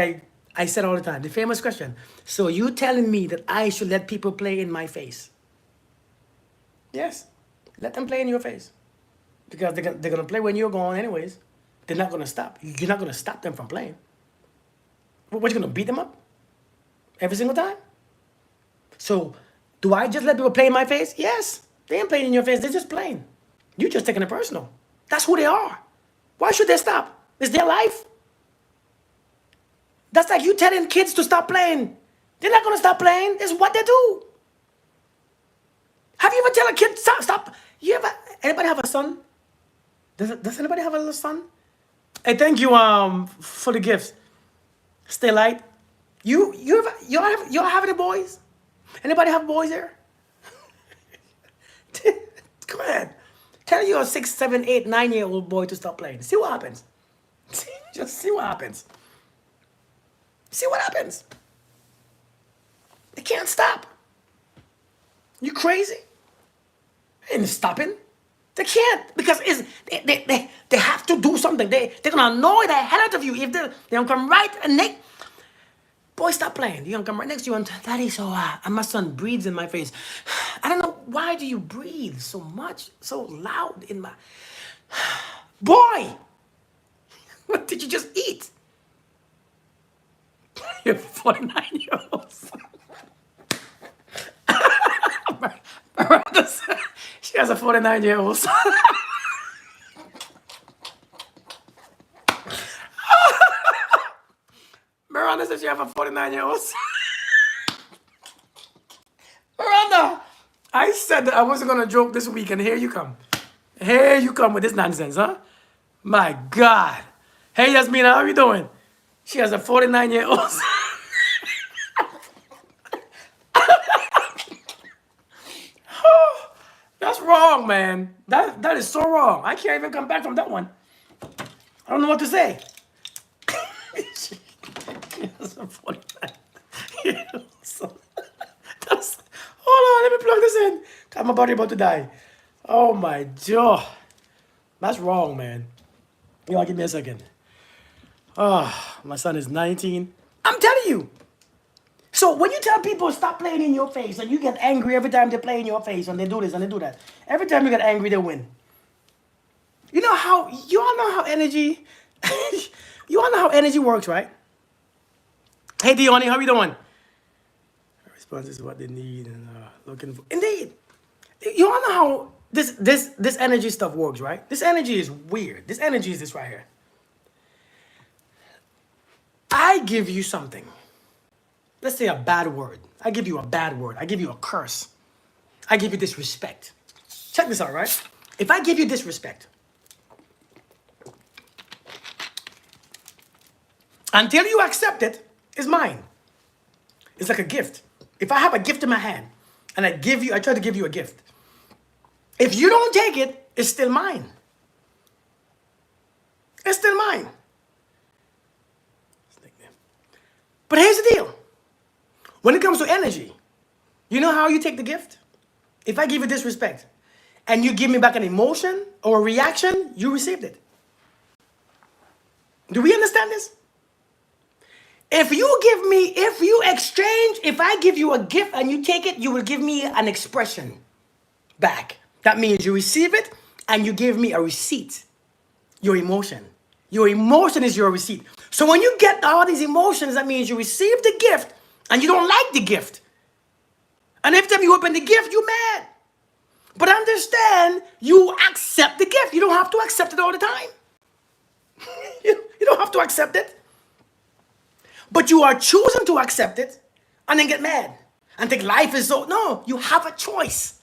I said all the time, the famous question, so you telling me that I should let people play in my face? Yes, let them play in your face. Because they're going to play when you're gone anyways. They're not going to stop. You're not going to stop them from playing. What, you going to beat them up? Every single time? So, do I just let people play in my face? Yes, they ain't playing in your face. They're just playing. You're just taking it personal. That's who they are. Why should they stop? It's their life. That's like you telling kids to stop playing. They're not going to stop playing. It's what they do. Have you ever tell a kid, stop, stop? You ever, anybody have a son? Does anybody have a little son? Hey, thank you for the gifts. Stay light. Y'all have any boys? Anybody have boys here? Go ahead. Tell your 6, 7, 8, 9-year-old boy to stop playing. See what happens. Just see what happens. See what happens. They can't stop. You crazy? Ain't stopping. They can't because they have to do something. They're gonna annoy the hell out of you if they don't come right and boy, stop playing. You're gonna come right next to you and daddy, so and my son breathes in my face. I don't know, why do you breathe so much, so loud in my boy? What did you just eat? You're 49-year-old son. She has a 49-year-old son. Miranda said she have a 49-year-old son. Miranda, I said that I wasn't gonna joke this week, and here you come. Here you come with this nonsense, huh? My God. Hey, Yasmina, how you doing? She has a 49-year-old son. That's wrong, man. That is so wrong. I can't even come back from that one. I don't know what to say. Hold on, let me plug this in. I'm about to die. Oh my jaw. That's wrong, man. Y'all give me a second. Oh, my son is 19. I'm telling you. So when you tell people stop playing in your face and you get angry every time they play in your face and they do this and they do that, every time you get angry, they win. You all know how energy, you all know how energy works, right? Hey, Dione, how you doing? Response is what they need and looking for. Indeed. You all know how this energy stuff works, right? This energy is weird. This energy is this right here. I give you something. Let's say a bad word. I give you a bad word. I give you a curse. I give you disrespect. Check this out, right? If I give you disrespect, until you accept it, it's mine. It's like a gift. If I have a gift in my hand and I try to give you a gift. If you don't take it, it's still mine. It's still mine. But here's the deal. When it comes to energy, you know how you take the gift? If I give you disrespect and you give me back an emotion or a reaction, you received it. Do we understand this? If I give you a gift and you take it, you will give me an expression back. That means you receive it and you give me a receipt. Your emotion. Your emotion is your receipt. So when you get all these emotions, that means you receive the gift and you don't like the gift. And every time you open the gift, you're mad. But understand, you accept the gift. You don't have to accept it all the time. You don't have to accept it. But you are choosing to accept it and then get mad and think life is so. No, you have a choice.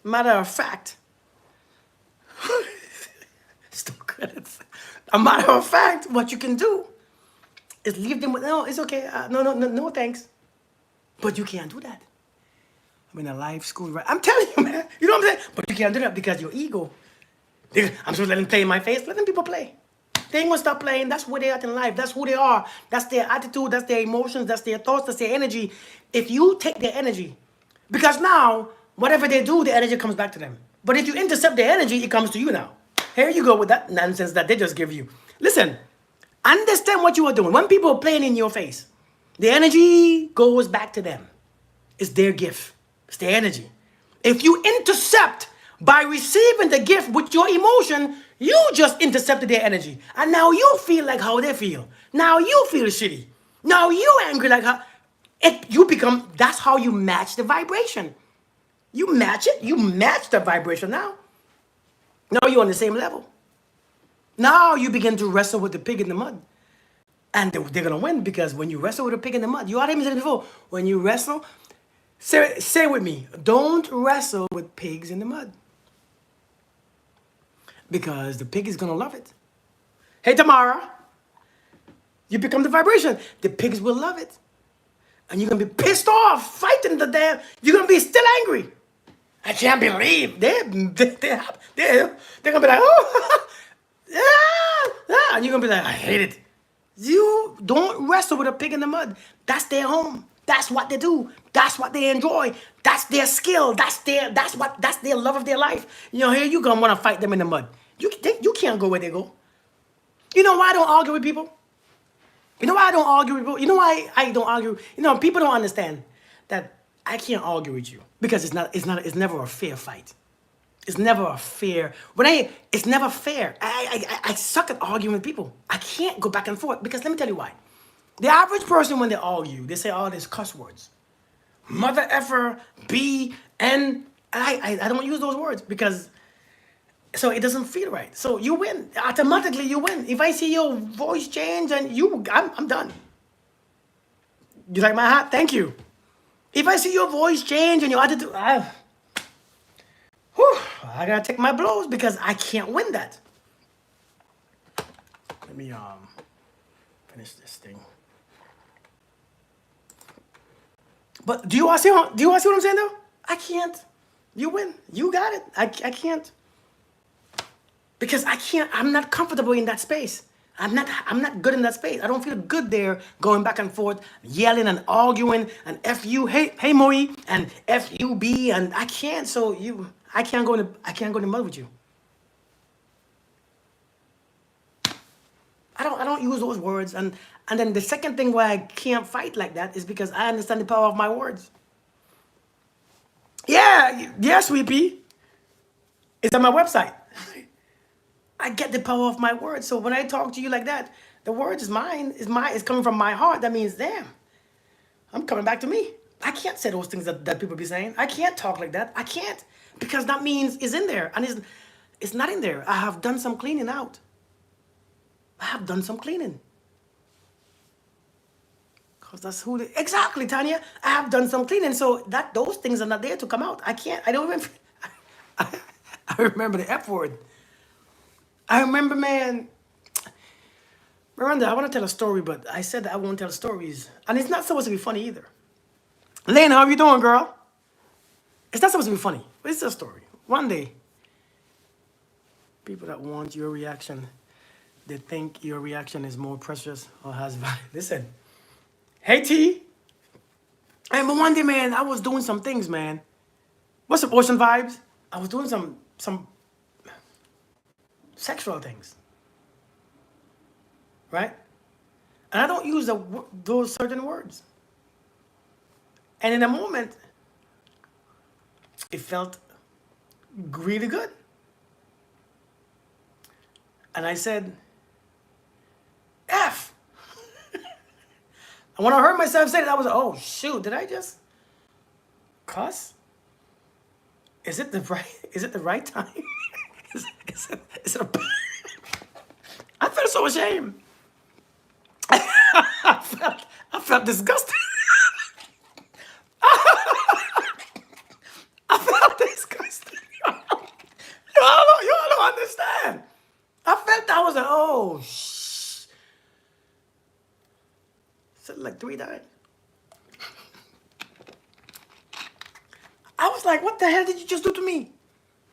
Matter of fact, still credits. A matter of fact, what you can do is leave them with, no, it's okay. No, thanks. But you can't do that. I'm in a life school, right? I'm telling you, man. You know what I'm saying? But you can't do that because your ego. I'm supposed to let them play in my face. Let them people play. They ain't gonna stop playing. That's where they are in life. That's who they are. That's their attitude. That's their emotions. That's their thoughts. That's their energy. If you take their energy, because now, whatever they do, the energy comes back to them. But if you intercept their energy, it comes to you now. Here you go with that nonsense that they just give you. Listen, understand what you are doing. When people are playing in your face, the energy goes back to them. It's their gift. It's their energy. If you intercept by receiving the gift with your emotion, you just intercepted their energy. And now you feel like how they feel. Now you feel shitty. Now you angry like how that's how you match the vibration. You match it. You match the vibration now. Now you're on the same level. Now you begin to wrestle with the pig in the mud. And they're going to win because when you wrestle with a pig in the mud, you already said it before, when you wrestle, Say with me. Don't wrestle with pigs in the mud. Because the pig is going to love it. Hey, Tamara, you become the vibration. The pigs will love it. And you're going to be pissed off, fighting the damn. You're going to be still angry. I can't believe they're going to be like, oh, yeah, yeah. And you're going to be like, I hate it. You don't wrestle with a pig in the mud. That's their home. That's what they do. That's what they enjoy. That's their skill. That's their love of their life. You know, here you gonna want to fight them in the mud. You can't go where they go. You know why I don't argue with people? You know why I don't argue with people? You know why I don't argue? You know, people don't understand that I can't argue with you because it's never a fair fight. It's never a fair. It's never fair. I suck at arguing with people. I can't go back and forth because let me tell you why. The average person, when they argue, they say all these cuss words, mother effer, b, n. I don't use those words because so it doesn't feel right. So you win automatically. You win. If I see your voice change and I'm done. You like my hat? Thank you. If I see your voice change and your attitude, I gotta take my blows because I can't win that. Let me finish this thing. But do you want to see what I'm saying though? I can't. You win. You got it. I can't. Because I can't. I'm not comfortable in that space. I'm not good in that space. I don't feel good there going back and forth, yelling and arguing and F you, hey Moe, and F you B, and I can't. So I can't go in the mud with you. I don't use those words. And then the second thing why I can't fight like that is because I understand the power of my words. Yeah, Sweet Pea. It's on my website. I get the power of my words. So when I talk to you like that, the words is mine. It's coming from my heart. That means, damn, I'm coming back to me. I can't say those things that people be saying. I can't talk like that. I can't. Because that means it's in there. And it's not in there. I have done some cleaning out. I have done some cleaning. Because that's who exactly, Tanya. I have done some cleaning. So those things are not there to come out. I can't. I don't remember. I remember the F word. I remember, man. Miranda, I want to tell a story, but I said that I won't tell stories. And it's not supposed to be funny either. Lane, how are you doing, girl? It's not supposed to be funny, but it's a story. One day, people that want your reaction, they think your reaction is more precious or has value. Listen, hey T. I remember one day, man, I was doing some things, man. What's up, Ocean Vibes? I was doing some sexual things, right? And I don't use those certain words. And in a moment, it felt really good. And I said, F. And when I heard myself say it, I was like, oh, shoot, did I just cuss? Is it the right time? is it I felt so ashamed. I felt disgusted. I felt disgusted. Y'all don't understand. I was like, oh, said it like 3 times. I was like, what the hell did you just do to me?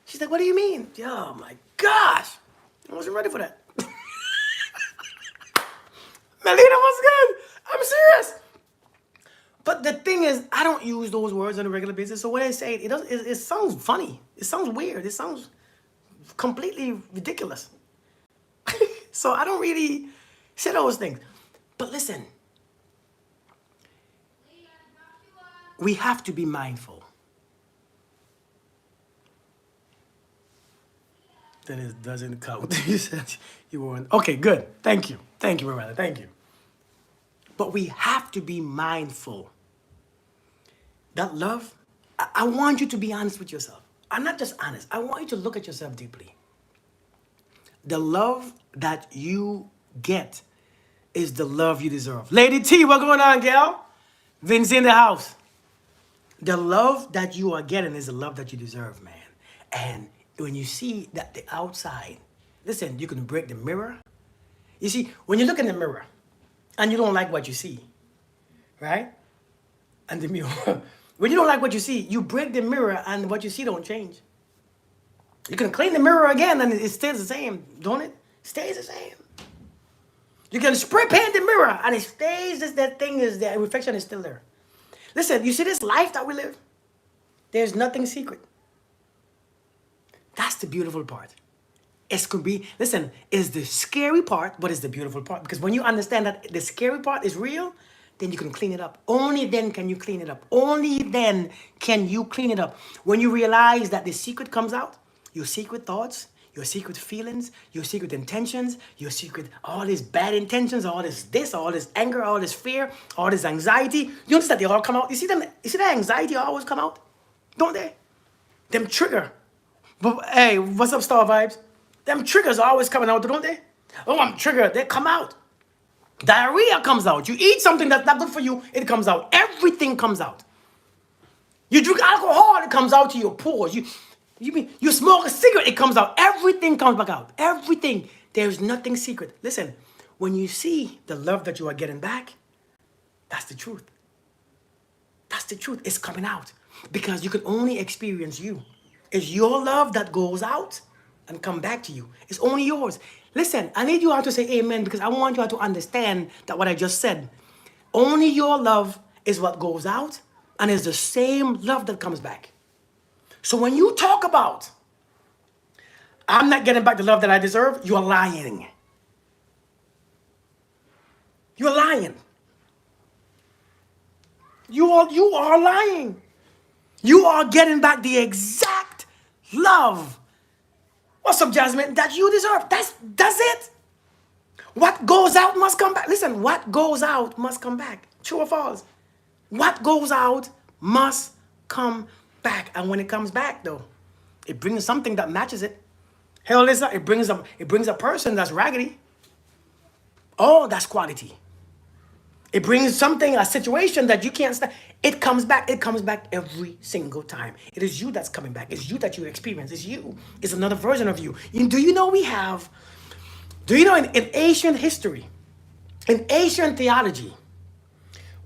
She's like, what do you mean? Oh my gosh. I wasn't ready for that. Melina was good. I'm serious. But the thing is, I don't use those words on a regular basis. So when I say it, it sounds funny. It sounds weird. It sounds completely ridiculous. So I don't really say those things. But listen, we have to be mindful. Then it doesn't count. You said you weren't. Okay, good. Thank you. Thank you, Miranda. Thank you. But we have to be mindful. That love, I want you to be honest with yourself. I'm not just honest. I want you to look at yourself deeply. The love that you get is the love you deserve. Lady T, what's going on, gal? Vince in the house. The love that you are getting is the love that you deserve, man. And when you see that the outside, listen, you can break the mirror. You see, when you look in the mirror and you don't like what you see, right? And the mirror, when you don't like what you see, you break the mirror and what you see don't change. You can clean the mirror again and it stays the same, don't it? Stays the same. You can spray paint the mirror and it stays, that thing is there, reflection is still there. Listen, you see this life that we live? There's nothing secret. That's the beautiful part. It could be, listen, it's the scary part, but it's the beautiful part. Because when you understand that the scary part is real, then you can clean it up. Only then can you clean it up. Only then can you clean it up. When you realize that the secret comes out, your secret thoughts, your secret feelings, your secret intentions, your secret, all these bad intentions, all this anger, all this fear, all this anxiety. You notice that they all come out. You see them, you see that anxiety always come out? Don't they? Them trigger. But hey, what's up, Star Vibes? Them triggers are always coming out, don't they? Oh, I'm triggered. They come out. Diarrhea comes out. You eat something that's not good for you, it comes out. Everything comes out. You drink alcohol, it comes out to your pores. You smoke a cigarette, it comes out. Everything comes back out. Everything. There's nothing secret. Listen, when you see the love that you are getting back, that's the truth. That's the truth. It's coming out. Because you can only experience you. It's your love that goes out and come back to you. It's only yours. Listen, I need you all to say amen because I want you all to understand that what I just said. Only your love is what goes out and is the same love that comes back. So when you talk about, I'm not getting back the love that I deserve, you're lying. You're lying. You are lying. You are getting back the exact love. What's up, Jasmine? That you deserve. That's it. What goes out must come back. Listen, what goes out must come back. True or false? What goes out must come back. And when it comes back, though, it brings something that matches it. Hell, listen, it brings a person that's raggedy. Oh, that's quality. It brings something, a situation that you can't stand. It comes back. It comes back every single time. It is you that's coming back. It's you that you experience. It's you. It's another version of you. Do you know in ancient history, in ancient theology,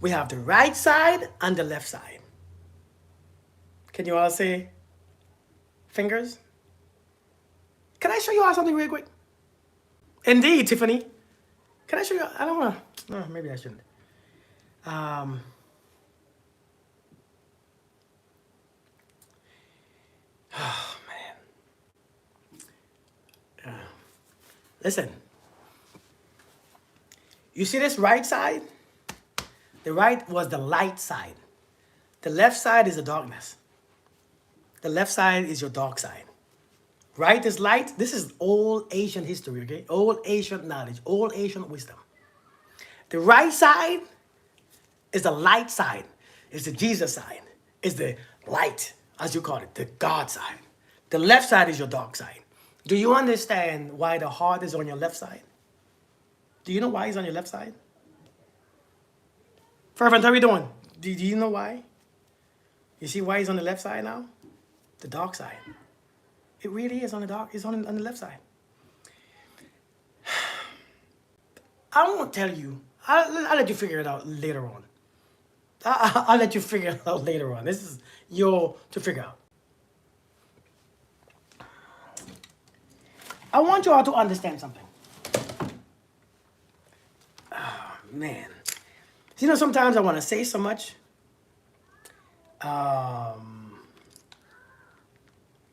we have the right side and the left side. Can you all say fingers? Can I show you all something real quick? Indeed, Tiffany. Can I show you? I don't want to. No, maybe I shouldn't. Oh, man. Listen. You see this right side? The right was the light side. The left side is the darkness. The left side is your dark side. Right is light. This is old ancient history, okay? Old ancient knowledge, old ancient wisdom. The right side is the light side. It's the Jesus side. It's the light, as you call it, the God side. The left side is your dark side. Do you understand why the heart is on your left side? Do you know why it's on your left side? Fervent, how are you doing? Do you know why? You see why he's on the left side now? The dark side. It really is on the dark. It's on the left side. I won't tell you. I'll let you figure it out later on. I'll let you figure it out later on. This is your to figure out. I want you all to understand something. Oh, man. You know, sometimes I want to say so much.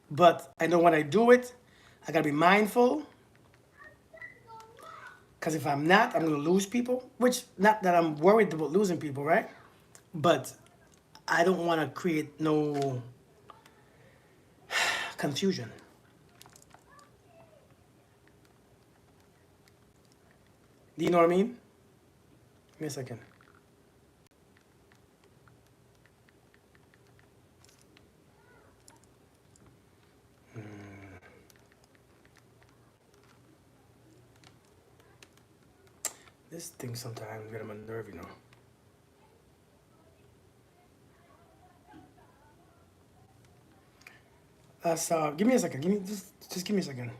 But I know when I do it, I got to be mindful. Because if I'm not, I'm going to lose people. Which, not that I'm worried about losing people, right? But I don't want to create no confusion. Do you know what I mean? Give me a second. This thing sometimes get on my nerve, you know. So give me a second. Just give me a second.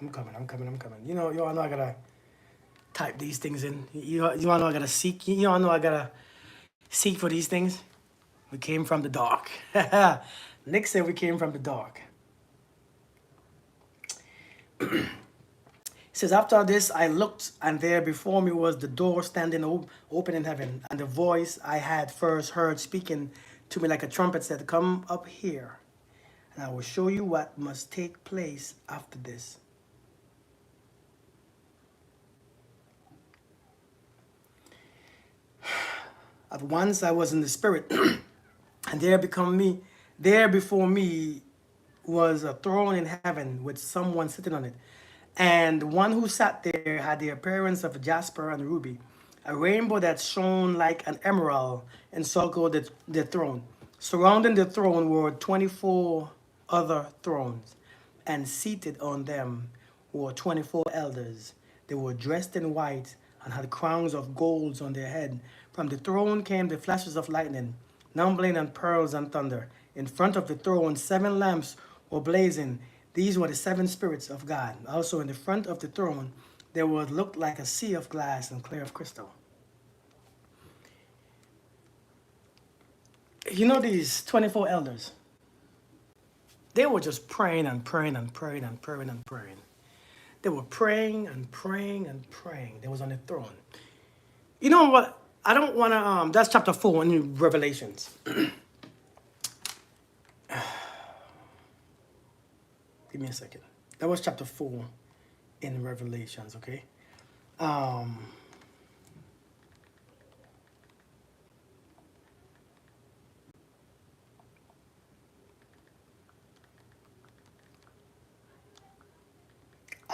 I'm coming. I'm coming. I'm coming. You all know I gotta type these things in. You all know I gotta seek. You all know I gotta seek for these things. We came from the dark. Nick said we came from the dark. It says, after this, I looked, and there before me was the door standing open in heaven. And the voice I had first heard speaking to me like a trumpet said, come up here, and I will show you what must take place after this. At once I was in the spirit, and there before me was a throne in heaven with someone sitting on it. And the one who sat there had the appearance of jasper and ruby. A rainbow that shone like an emerald encircled the throne. Surrounding the throne were 24 other thrones, and seated on them were 24 elders. They were dressed in white and had crowns of gold on their head. From the throne came the flashes of lightning, numbling and pearls and thunder. In front of the throne, 7 lamps were blazing. These were the 7 spirits of God. Also, in the front of the throne, there was looked like a sea of glass and clear of crystal. These 24 elders, they were just praying and praying and praying and praying and praying. They were praying and praying and praying. They was on the throne. You know what? I don't want to, that's chapter 4 in Revelations. Give me a second. That was chapter 4 in Revelations, okay? I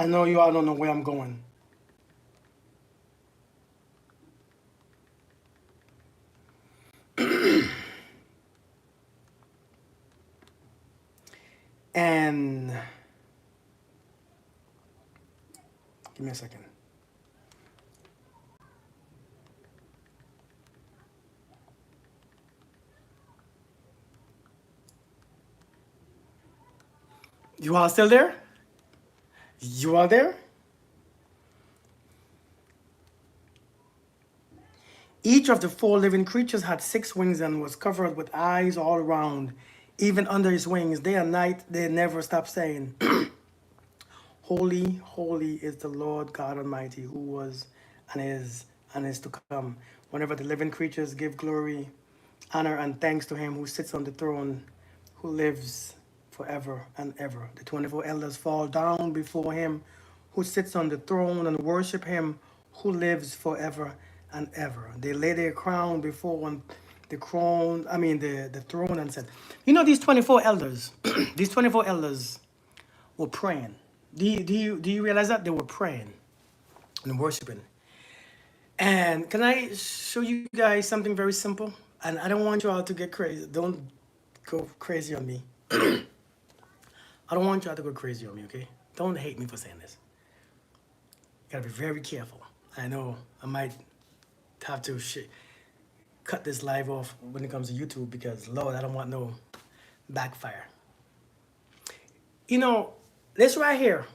know you all don't know where I'm going. And give me a second. You all still there? You all there? Each of the 4 living creatures had 6 wings and was covered with eyes all around, even under his wings. Day and night they never stopped saying, holy, holy is the Lord God Almighty, who was and is to come. Whenever the living creatures give glory, honor, and thanks to him who sits on the throne, who lives forever and ever. The 24 elders fall down before him who sits on the throne and worship him who lives forever and ever. They lay their crown before the throne, and said, these 24 elders, these 24 elders were praying. Do you realize that? They were praying and worshiping. And can I show you guys something very simple? And I don't want you all to get crazy. Don't go crazy on me. I don't want y'all to go crazy on me, okay? Don't hate me for saying this. You gotta be very careful. I know I might have to cut this live off when it comes to YouTube because, Lord, I don't want no backfire. This right here,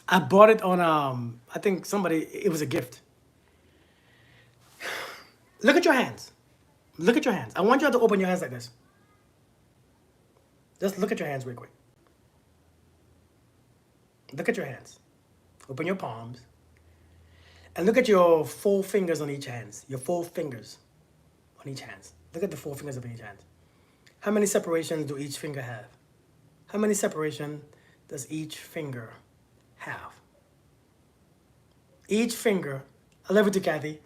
I bought it on, I think it was a gift. Look at your hands. Look at your hands. I want you all to open your hands like this. Just look at your hands real quick. Look at your hands. Open your palms. And look at your 4 fingers on each hand. Your 4 fingers on each hand. Look at the 4 fingers of each hand. How many separations do each finger have? How many separation does each finger have? Each finger, I love it to Kathy.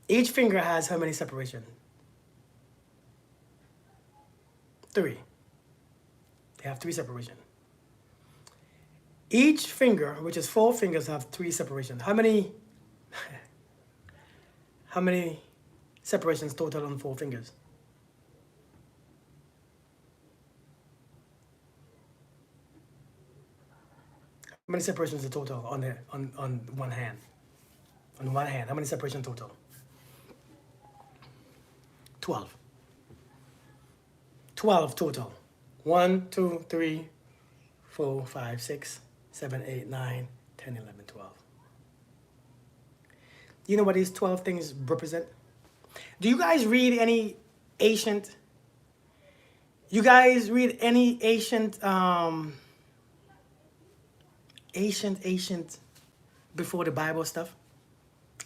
Each finger has how many separation? 3. They have 3 separation. Each finger, which is 4 fingers, have 3 separation. How many separations total on 4 fingers? How many separations in total on one hand? On one hand, how many separations total? 12. 12 total. 1, 2, 3, 4, 5, 6, 7, 8, 9, 10, 11, 12. Do you know what these 12 things represent? Do you guys read any ancient? You guys read any ancient before the Bible stuff?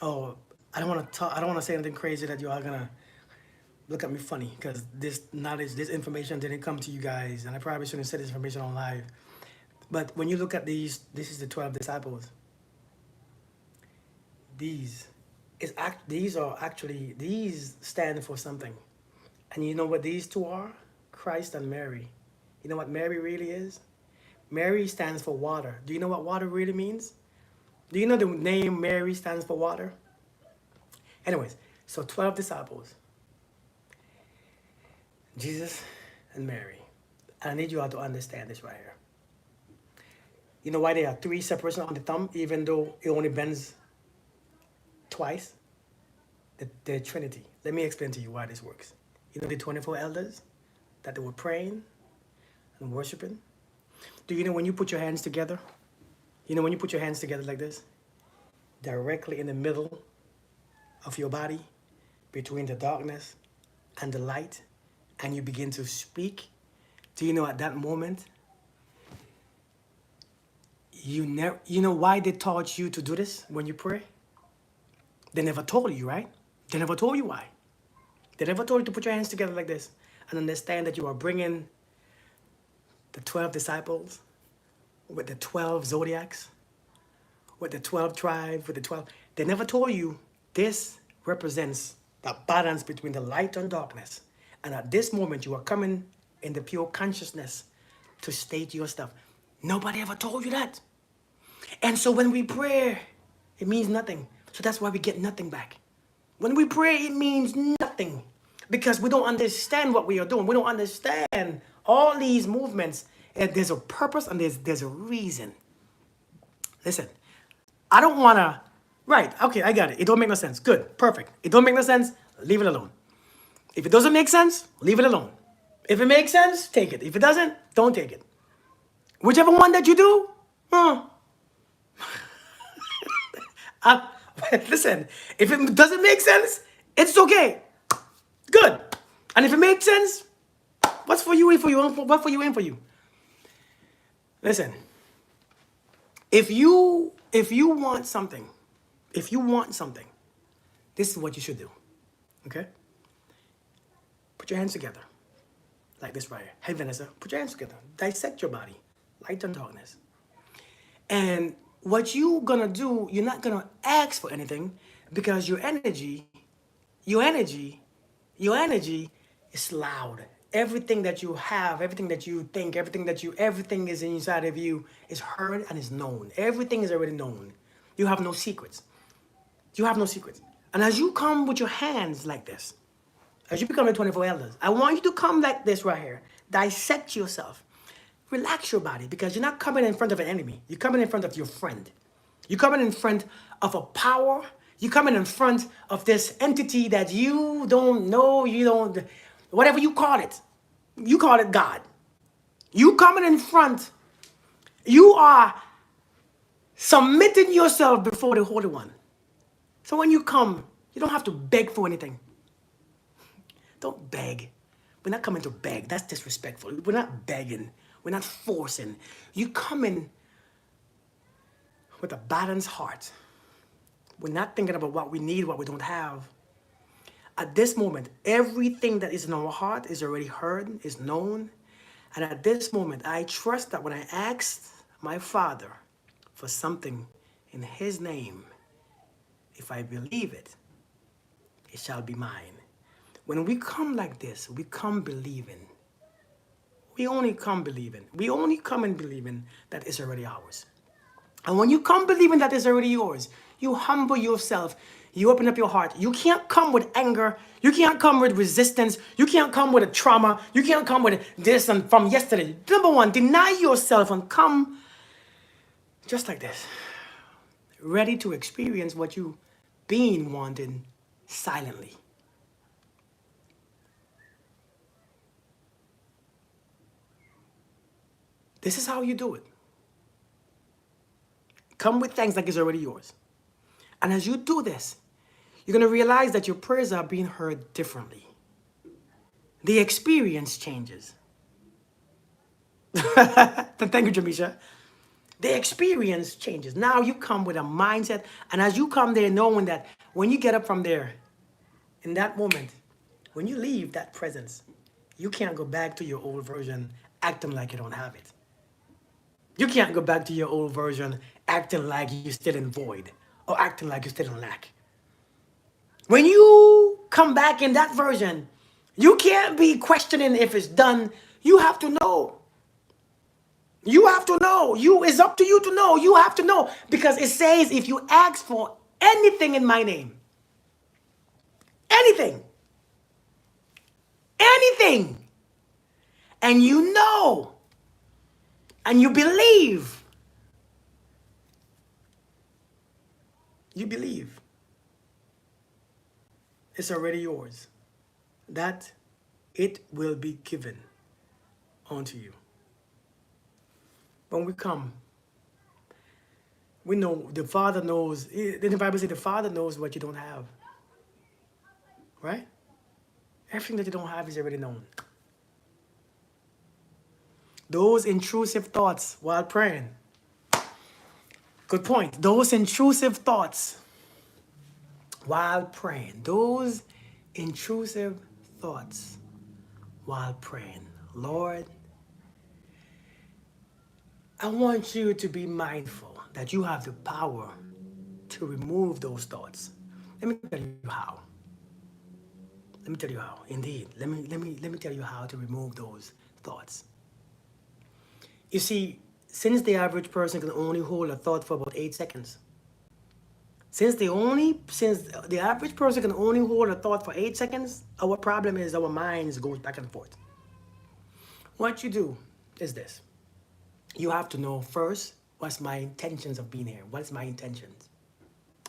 Oh, I don't want to talk. I don't want to say anything crazy that you are gonna look at me funny because this knowledge, this information didn't come to you guys, and I probably shouldn't say this information on live. But when you look at these, this is the 12 disciples. These these stand for something. And you know what these two are? Christ and Mary. You know what Mary really is? Mary stands for water. Do you know what water really means? Do you know the name Mary stands for water? Anyways, so 12 disciples. Jesus and Mary. I need you all to understand this right here. You know why there are 3 separations on the thumb, even though it only bends twice? The Trinity. Let me explain to you why this works. You know the 24 elders that they were praying and worshiping? Do you know when you put your hands together? You know when you put your hands together like this? Directly in the middle of your body, between the darkness and the light, and you begin to speak. Do you know at that moment, you know why they taught you to do this when you pray? They never told you, right? They never told you why. They never told you to put your hands together like this and understand that you are bringing the 12 disciples with the 12 zodiacs, with the 12 tribes, with the 12. They never told you this represents the balance between the light and darkness. And at this moment, you are coming in the pure consciousness to state your stuff. Nobody ever told you that. And so when we pray, it means nothing. So that's why we get nothing back. When we pray, it means nothing because we don't understand what we are doing. We don't understand all these movements. And there's a purpose and there's a reason. Listen, I don't want to, right, okay, I got it. It don't make no sense. Good, perfect. It don't make no sense, leave it alone. If it doesn't make sense, leave it alone. If it makes sense, take it. If it doesn't, don't take it. Whichever one that you do, listen, if it doesn't make sense, it's okay. Good. And if it makes sense, what's for you in for you? What for you in for you? Listen, if you want something, this is what you should do. Okay? Put your hands together. Like this right here. Hey, Vanessa, put your hands together. Dissect your body. Light and darkness. And what you're gonna do, you're not gonna ask for anything because your energy is loud. Everything that you have, everything that you think, everything is inside of you is heard and is known. Everything is already known. You have no secrets. And as you come with your hands like this, as you become the 24 elders, I want you to come like this right here. Dissect yourself. Relax your body because you're not coming in front of an enemy. You're coming in front of your friend. You're coming in front of a power. You're coming in front of this entity that you don't know, whatever you call it. You call it God. You coming in front. You are submitting yourself before the Holy One. So when you come, you don't have to beg for anything. Don't beg. We're not coming to beg. That's disrespectful. We're not begging. We're not forcing. You come in with a balanced heart. We're not thinking about what we need, what we don't have. At this moment, everything that is in our heart is already heard, is known. And at this moment, I trust that when I asked my Father for something in His name, if I believe it, it shall be mine. When we come like this, we come believing. We only come believing. We only come and believing that it's already ours. And when you come believing that it's already yours, you humble yourself. You open up your heart. You can't come with anger. You can't come with resistance. You can't come with a trauma. You can't come with this and from yesterday. Number one, deny yourself and come Just like this. Ready to experience what you been wanting silently. This is how you do it. Come with thanks like it's already yours. And as you do this, you're going to realize that your prayers are being heard differently. The experience changes. Thank you, Jamisha. The experience changes. Now you come with a mindset, and as you come there knowing that when you get up from there, in that moment, when you leave that presence, you can't go back to your old version acting like you don't have it. You can't go back to your old version acting like you're still in void or acting like you're still in lack. When you come back in that version, you can't be questioning if it's done. You have to know. You have to know. It's up to you to know. You have to know. Because it says if you ask for anything in my name, anything, anything, and you know, and you believe, it's already yours, that it will be given unto you. When we come, we know the Father knows. Didn't the Bible say the Father knows what you don't have? Right? Everything that you don't have is already known. Those intrusive thoughts while praying. Good point. Those intrusive thoughts while praying. Those intrusive thoughts while praying. Lord, I want you to be mindful that you have the power to remove those thoughts. Let me tell you how. Let me tell you how. Indeed, let me tell you how to remove those thoughts. You see, since the average person can only hold a thought for about 8 seconds, since the average person can only hold a thought for 8 seconds, our problem is our minds go back and forth. What you do is this. You have to know first, what's my intentions of being here? What is my intentions?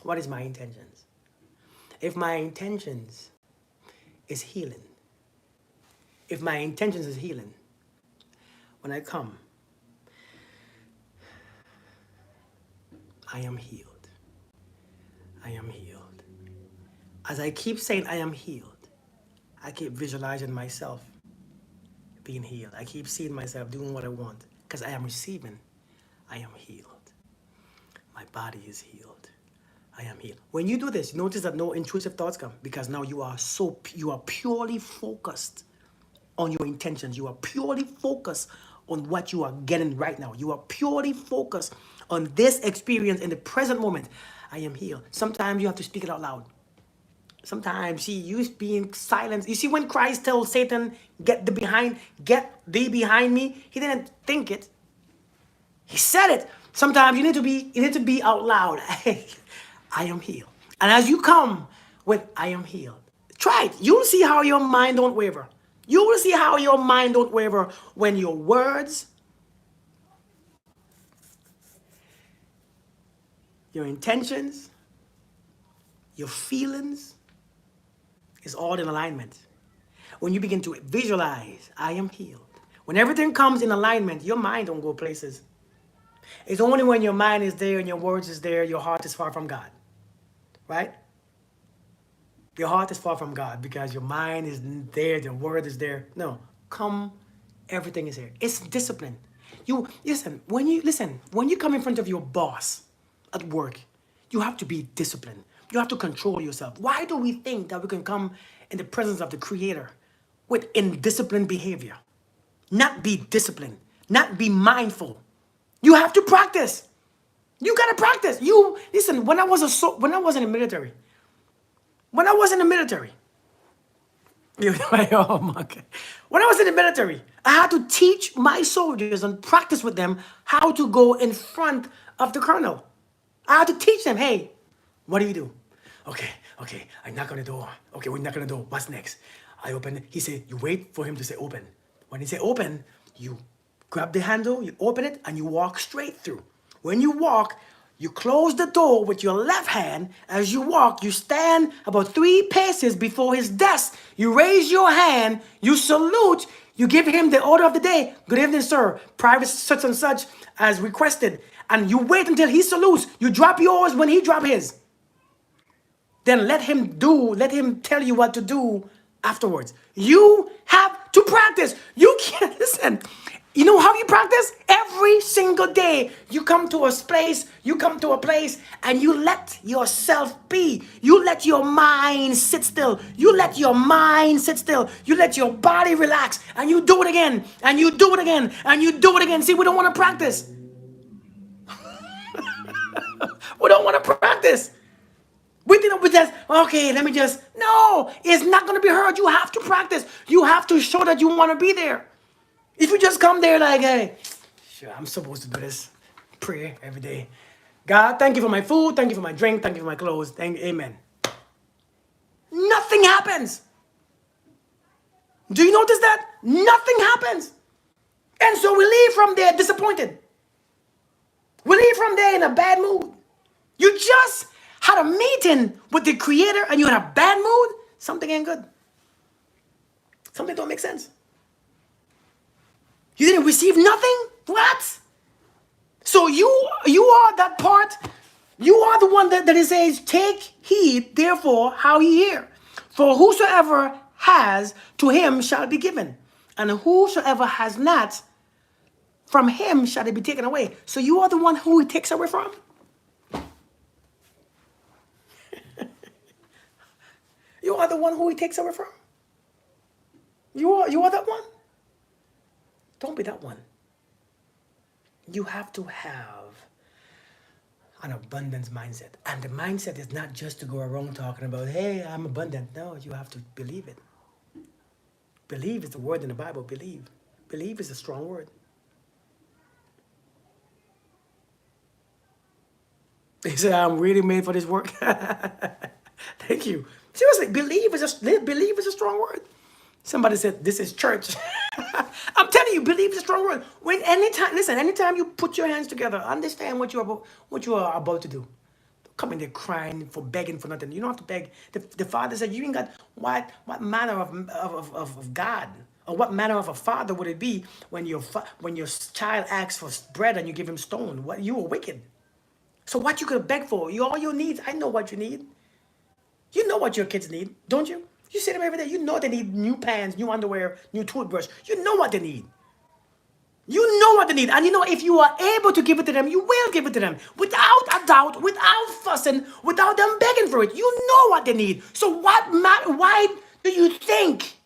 What is my intentions? If my intentions is healing, when I come, I am healed. I am healed. As I keep saying I am healed, I keep visualizing myself being healed. I keep seeing myself doing what I want because I am receiving. I am healed. My body is healed. I am healed. When you do this, notice that no intrusive thoughts come because now you are purely focused on your intentions. You are purely focused on what you are getting right now. You are purely focused on this experience in the present moment. I am healed. Sometimes you have to speak it out loud. Sometimes you being silent. You see, when Christ tells Satan, get thee behind me, he didn't think it. He said it. Sometimes you need to be out loud. I am healed. And as you come with I am healed, try it. You'll see how your mind don't waver. You will see how your mind don't waver when your words, your intentions, your feelings is all in alignment. When you begin to visualize, I am healed. When everything comes in alignment, your mind don't go places. It's only when your mind is there and your words is there, your heart is far from God. Right? Your heart is far from God because your mind is there, the word is there. No, everything is here. It's discipline. When you come in front of your boss at work, you have to be disciplined. You have to control yourself. Why do we think that we can come in the presence of the Creator with indisciplined behavior? Not be disciplined, not be mindful. You have to practice. You gotta practice. When I was in the military, oh my God. When I was in the military, I had to teach my soldiers and practice with them how to go in front of the colonel. I had to teach them, hey, what do you do? Okay, I knock on the door. Okay, we knock on the door. What's next? I open it. He said, you wait for him to say open. When he say open, you grab the handle, you open it, and you walk straight through. When you walk, you close the door with your left hand. As you walk, you stand about 3 paces before his desk. You raise your hand, you salute, you give him the order of the day. Good evening, sir. Private such and such as requested. And you wait until he salutes. You drop yours when he drop his. Then let him tell you what to do afterwards. You have to practice. You can't listen. You know how you practice? Every single day you come to a place and you let yourself be. You let your mind sit still. You let your mind sit still. You let your body relax and you do it again and you do it again and you do it again. See, we don't want to practice. We don't want to practice. We think we just, okay, let me just, no, it's not going to be heard. You have to practice. You have to show that you want to be there. If you just come there like, hey, sure, I'm supposed to do this prayer every day. God, thank you for my food. Thank you for my drink. Thank you for my clothes. Amen. Nothing happens. Do you notice that? Nothing happens. And so we leave from there disappointed. We leave from there in a bad mood. You just had a meeting with the creator and you're in a bad mood. Something ain't good. Something don't make sense. You didn't receive nothing? What? So you are that part. You are the one that it says, take heed, therefore, how ye hear. For whosoever has, to him shall be given. And whosoever has not, from him shall it be taken away. So you are the one who he takes away from. You are the one who he takes away from. You are that one. Don't be that one. You have to have an abundance mindset. And the mindset is not just to go around talking about, hey, I'm abundant. No, you have to believe it. Believe is the word in the Bible. Believe. Believe is a strong word. They say, I'm really made for this work. Thank you. Seriously, believe is a strong word. Somebody said, this is church. I'm telling you, believe is a strong word. Anytime you put your hands together, understand what you are about to do. Don't come in there crying for begging for nothing. You don't have to beg. The father said, you ain't got what manner of God or what manner of a father would it be when your child asks for bread and you give him stone? What, you are wicked. So what you could beg for? All your needs. I know what you need. You know what your kids need, don't you? You see them every day. You know they need new pants, new underwear, new toothbrush. You know what they need. You know what they need. And you know, if you are able to give it to them, you will give it to them. Without a doubt, without fussing, without them begging for it. You know what they need. So why do you think,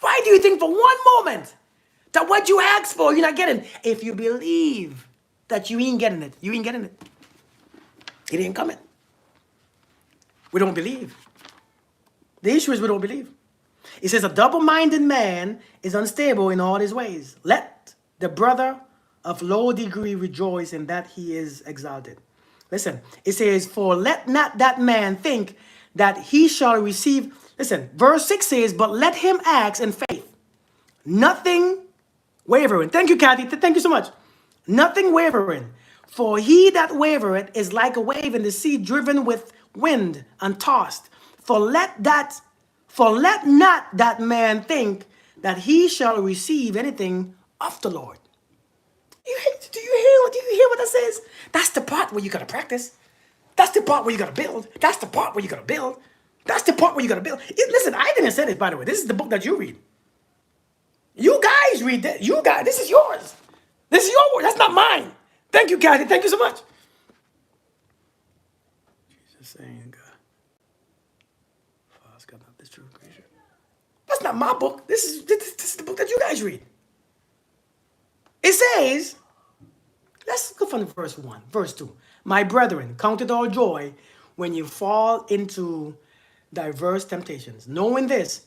why do you think for one moment that what you ask for, you're not getting? If you believe that you ain't getting it, you ain't getting it. It ain't coming. We don't believe. The issue is we don't believe. It says a double-minded man is unstable in all his ways. Let the brother of low degree rejoice in that he is exalted. Listen, it says, for let not that man think that he shall receive. Listen, verse 6 says, but let him act in faith. Nothing wavering. Thank you, Kathy. Thank you so much. Nothing wavering. For he that wavereth is like a wave in the sea, driven with wind and tossed. For let not that man think that he shall receive anything of the Lord. Do you hear what that says? That's the part where you gotta practice. That's the part where you gotta build. That's the part where you gotta build. That's the part where you gotta build. Listen, I didn't say this, by the way. This is the book that you read. You guys read that. You guys, this is yours. This is your word. That's not mine. Thank you, Kathy. Thank you so much. Jesus saying, God, Father's got not this true creature. That's not my book. This is the book that you guys read. It says, let's go from verse 1. Verse 2. My brethren, count it all joy when you fall into diverse temptations, knowing this,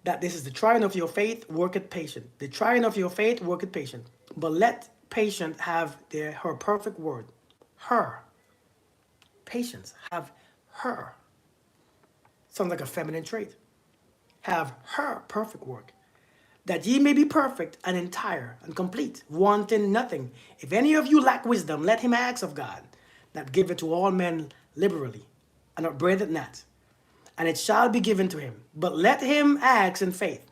that this is the trying of your faith, worketh patience. The trying of your faith, worketh patience. But let patience have her perfect word. Her. Patience. Have her. Sounds like a feminine trait. Have her perfect work, that ye may be perfect and entire and complete, wanting nothing. If any of you lack wisdom, let him ask of God, that giveth to all men liberally, and upbraideth not, and it shall be given to him. But let him ask in faith,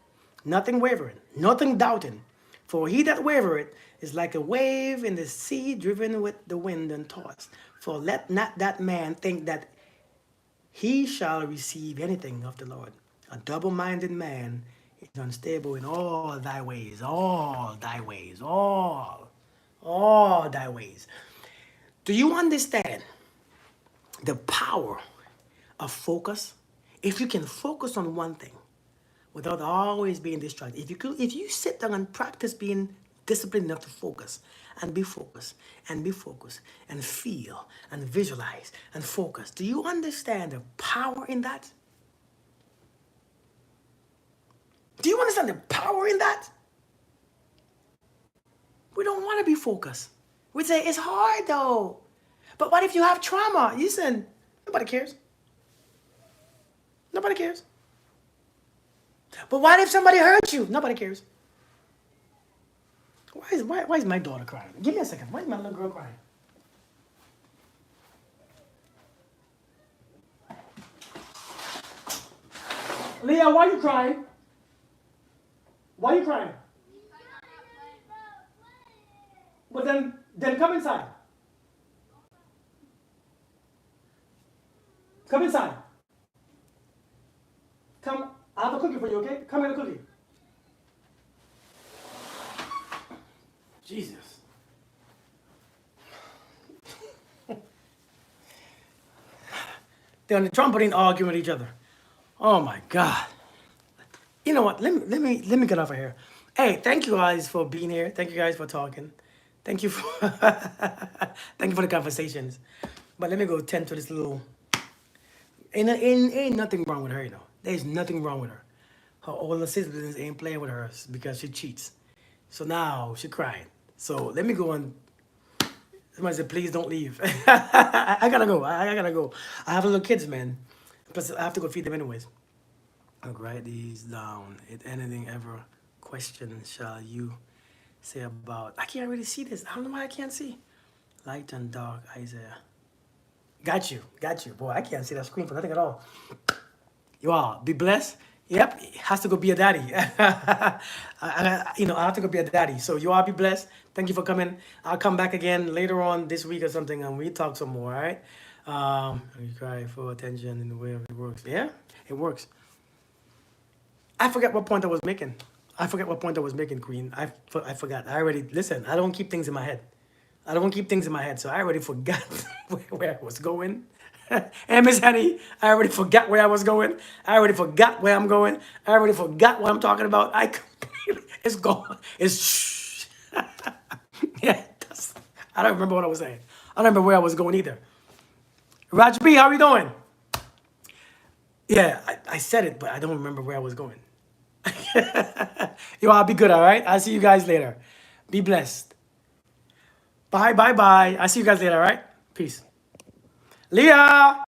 nothing wavering, nothing doubting. For he that wavereth is like a wave in the sea, driven with the wind and tossed. For let not that man think that he shall receive anything of the Lord. A double-minded man is unstable in all thy ways, all thy ways, all thy ways. Do you understand the power of focus? If you can focus on one thing without always being distracted, if you sit down and practice being disciplined enough to focus and be focused and be focused and feel and visualize and focus, do you understand the power in that? Do you understand the power in that? We don't want to be focused. We say it's hard though. But what if you have trauma? Listen, nobody cares. Nobody cares. But what if somebody hurt you? Nobody cares. Why is my daughter crying? Give me a second. Why is my little girl crying? Leah, why are you crying? Why are you crying? But then come inside. Come inside. Come, I have a cookie for you, okay? Come get a cookie. Jesus. They're on the trampoline arguing with each other. Oh my God. You know what? Let me get off of here. Hey, thank you guys for being here. Thank you guys for talking. Thank you for thank you for the conversations. But let me go tend to this little. Ain't nothing wrong with her, you know. There's nothing wrong with her. Her older siblings ain't playing with her because she cheats. So now she crying. So let me go and somebody said, please don't leave. I gotta go. I gotta go. I have little kids, man. Plus I have to go feed them anyways. I'll write these down. If anything ever question shall you say about, I can't really see this. I don't know why I can't see. Light and dark, Isaiah. Got you. Boy, I can't see that screen for nothing at all. You all be blessed. Yep, has to go be a daddy. I have to go be a daddy. So you all be blessed. Thank you for coming. I'll come back again later on this week or something, and we talk some more. All right. You cry for attention in the way it works. Yeah, it works. I forget what point I was making. Queen. I forgot. I already listen. I don't keep things in my head. So I already forgot where I was going. And Miss Honey, I already forgot where I was going. I already forgot where I'm going. I already forgot what I'm talking about. It's gone. It's yeah. I don't remember what I was saying. I don't remember where I was going either. Raj B, how are you doing? Yeah, I said it, but I don't remember where I was going. Yo, I'll be good, all right? I'll see you guys later. Be blessed. Bye. I'll see you guys later, all right? Peace. Leah!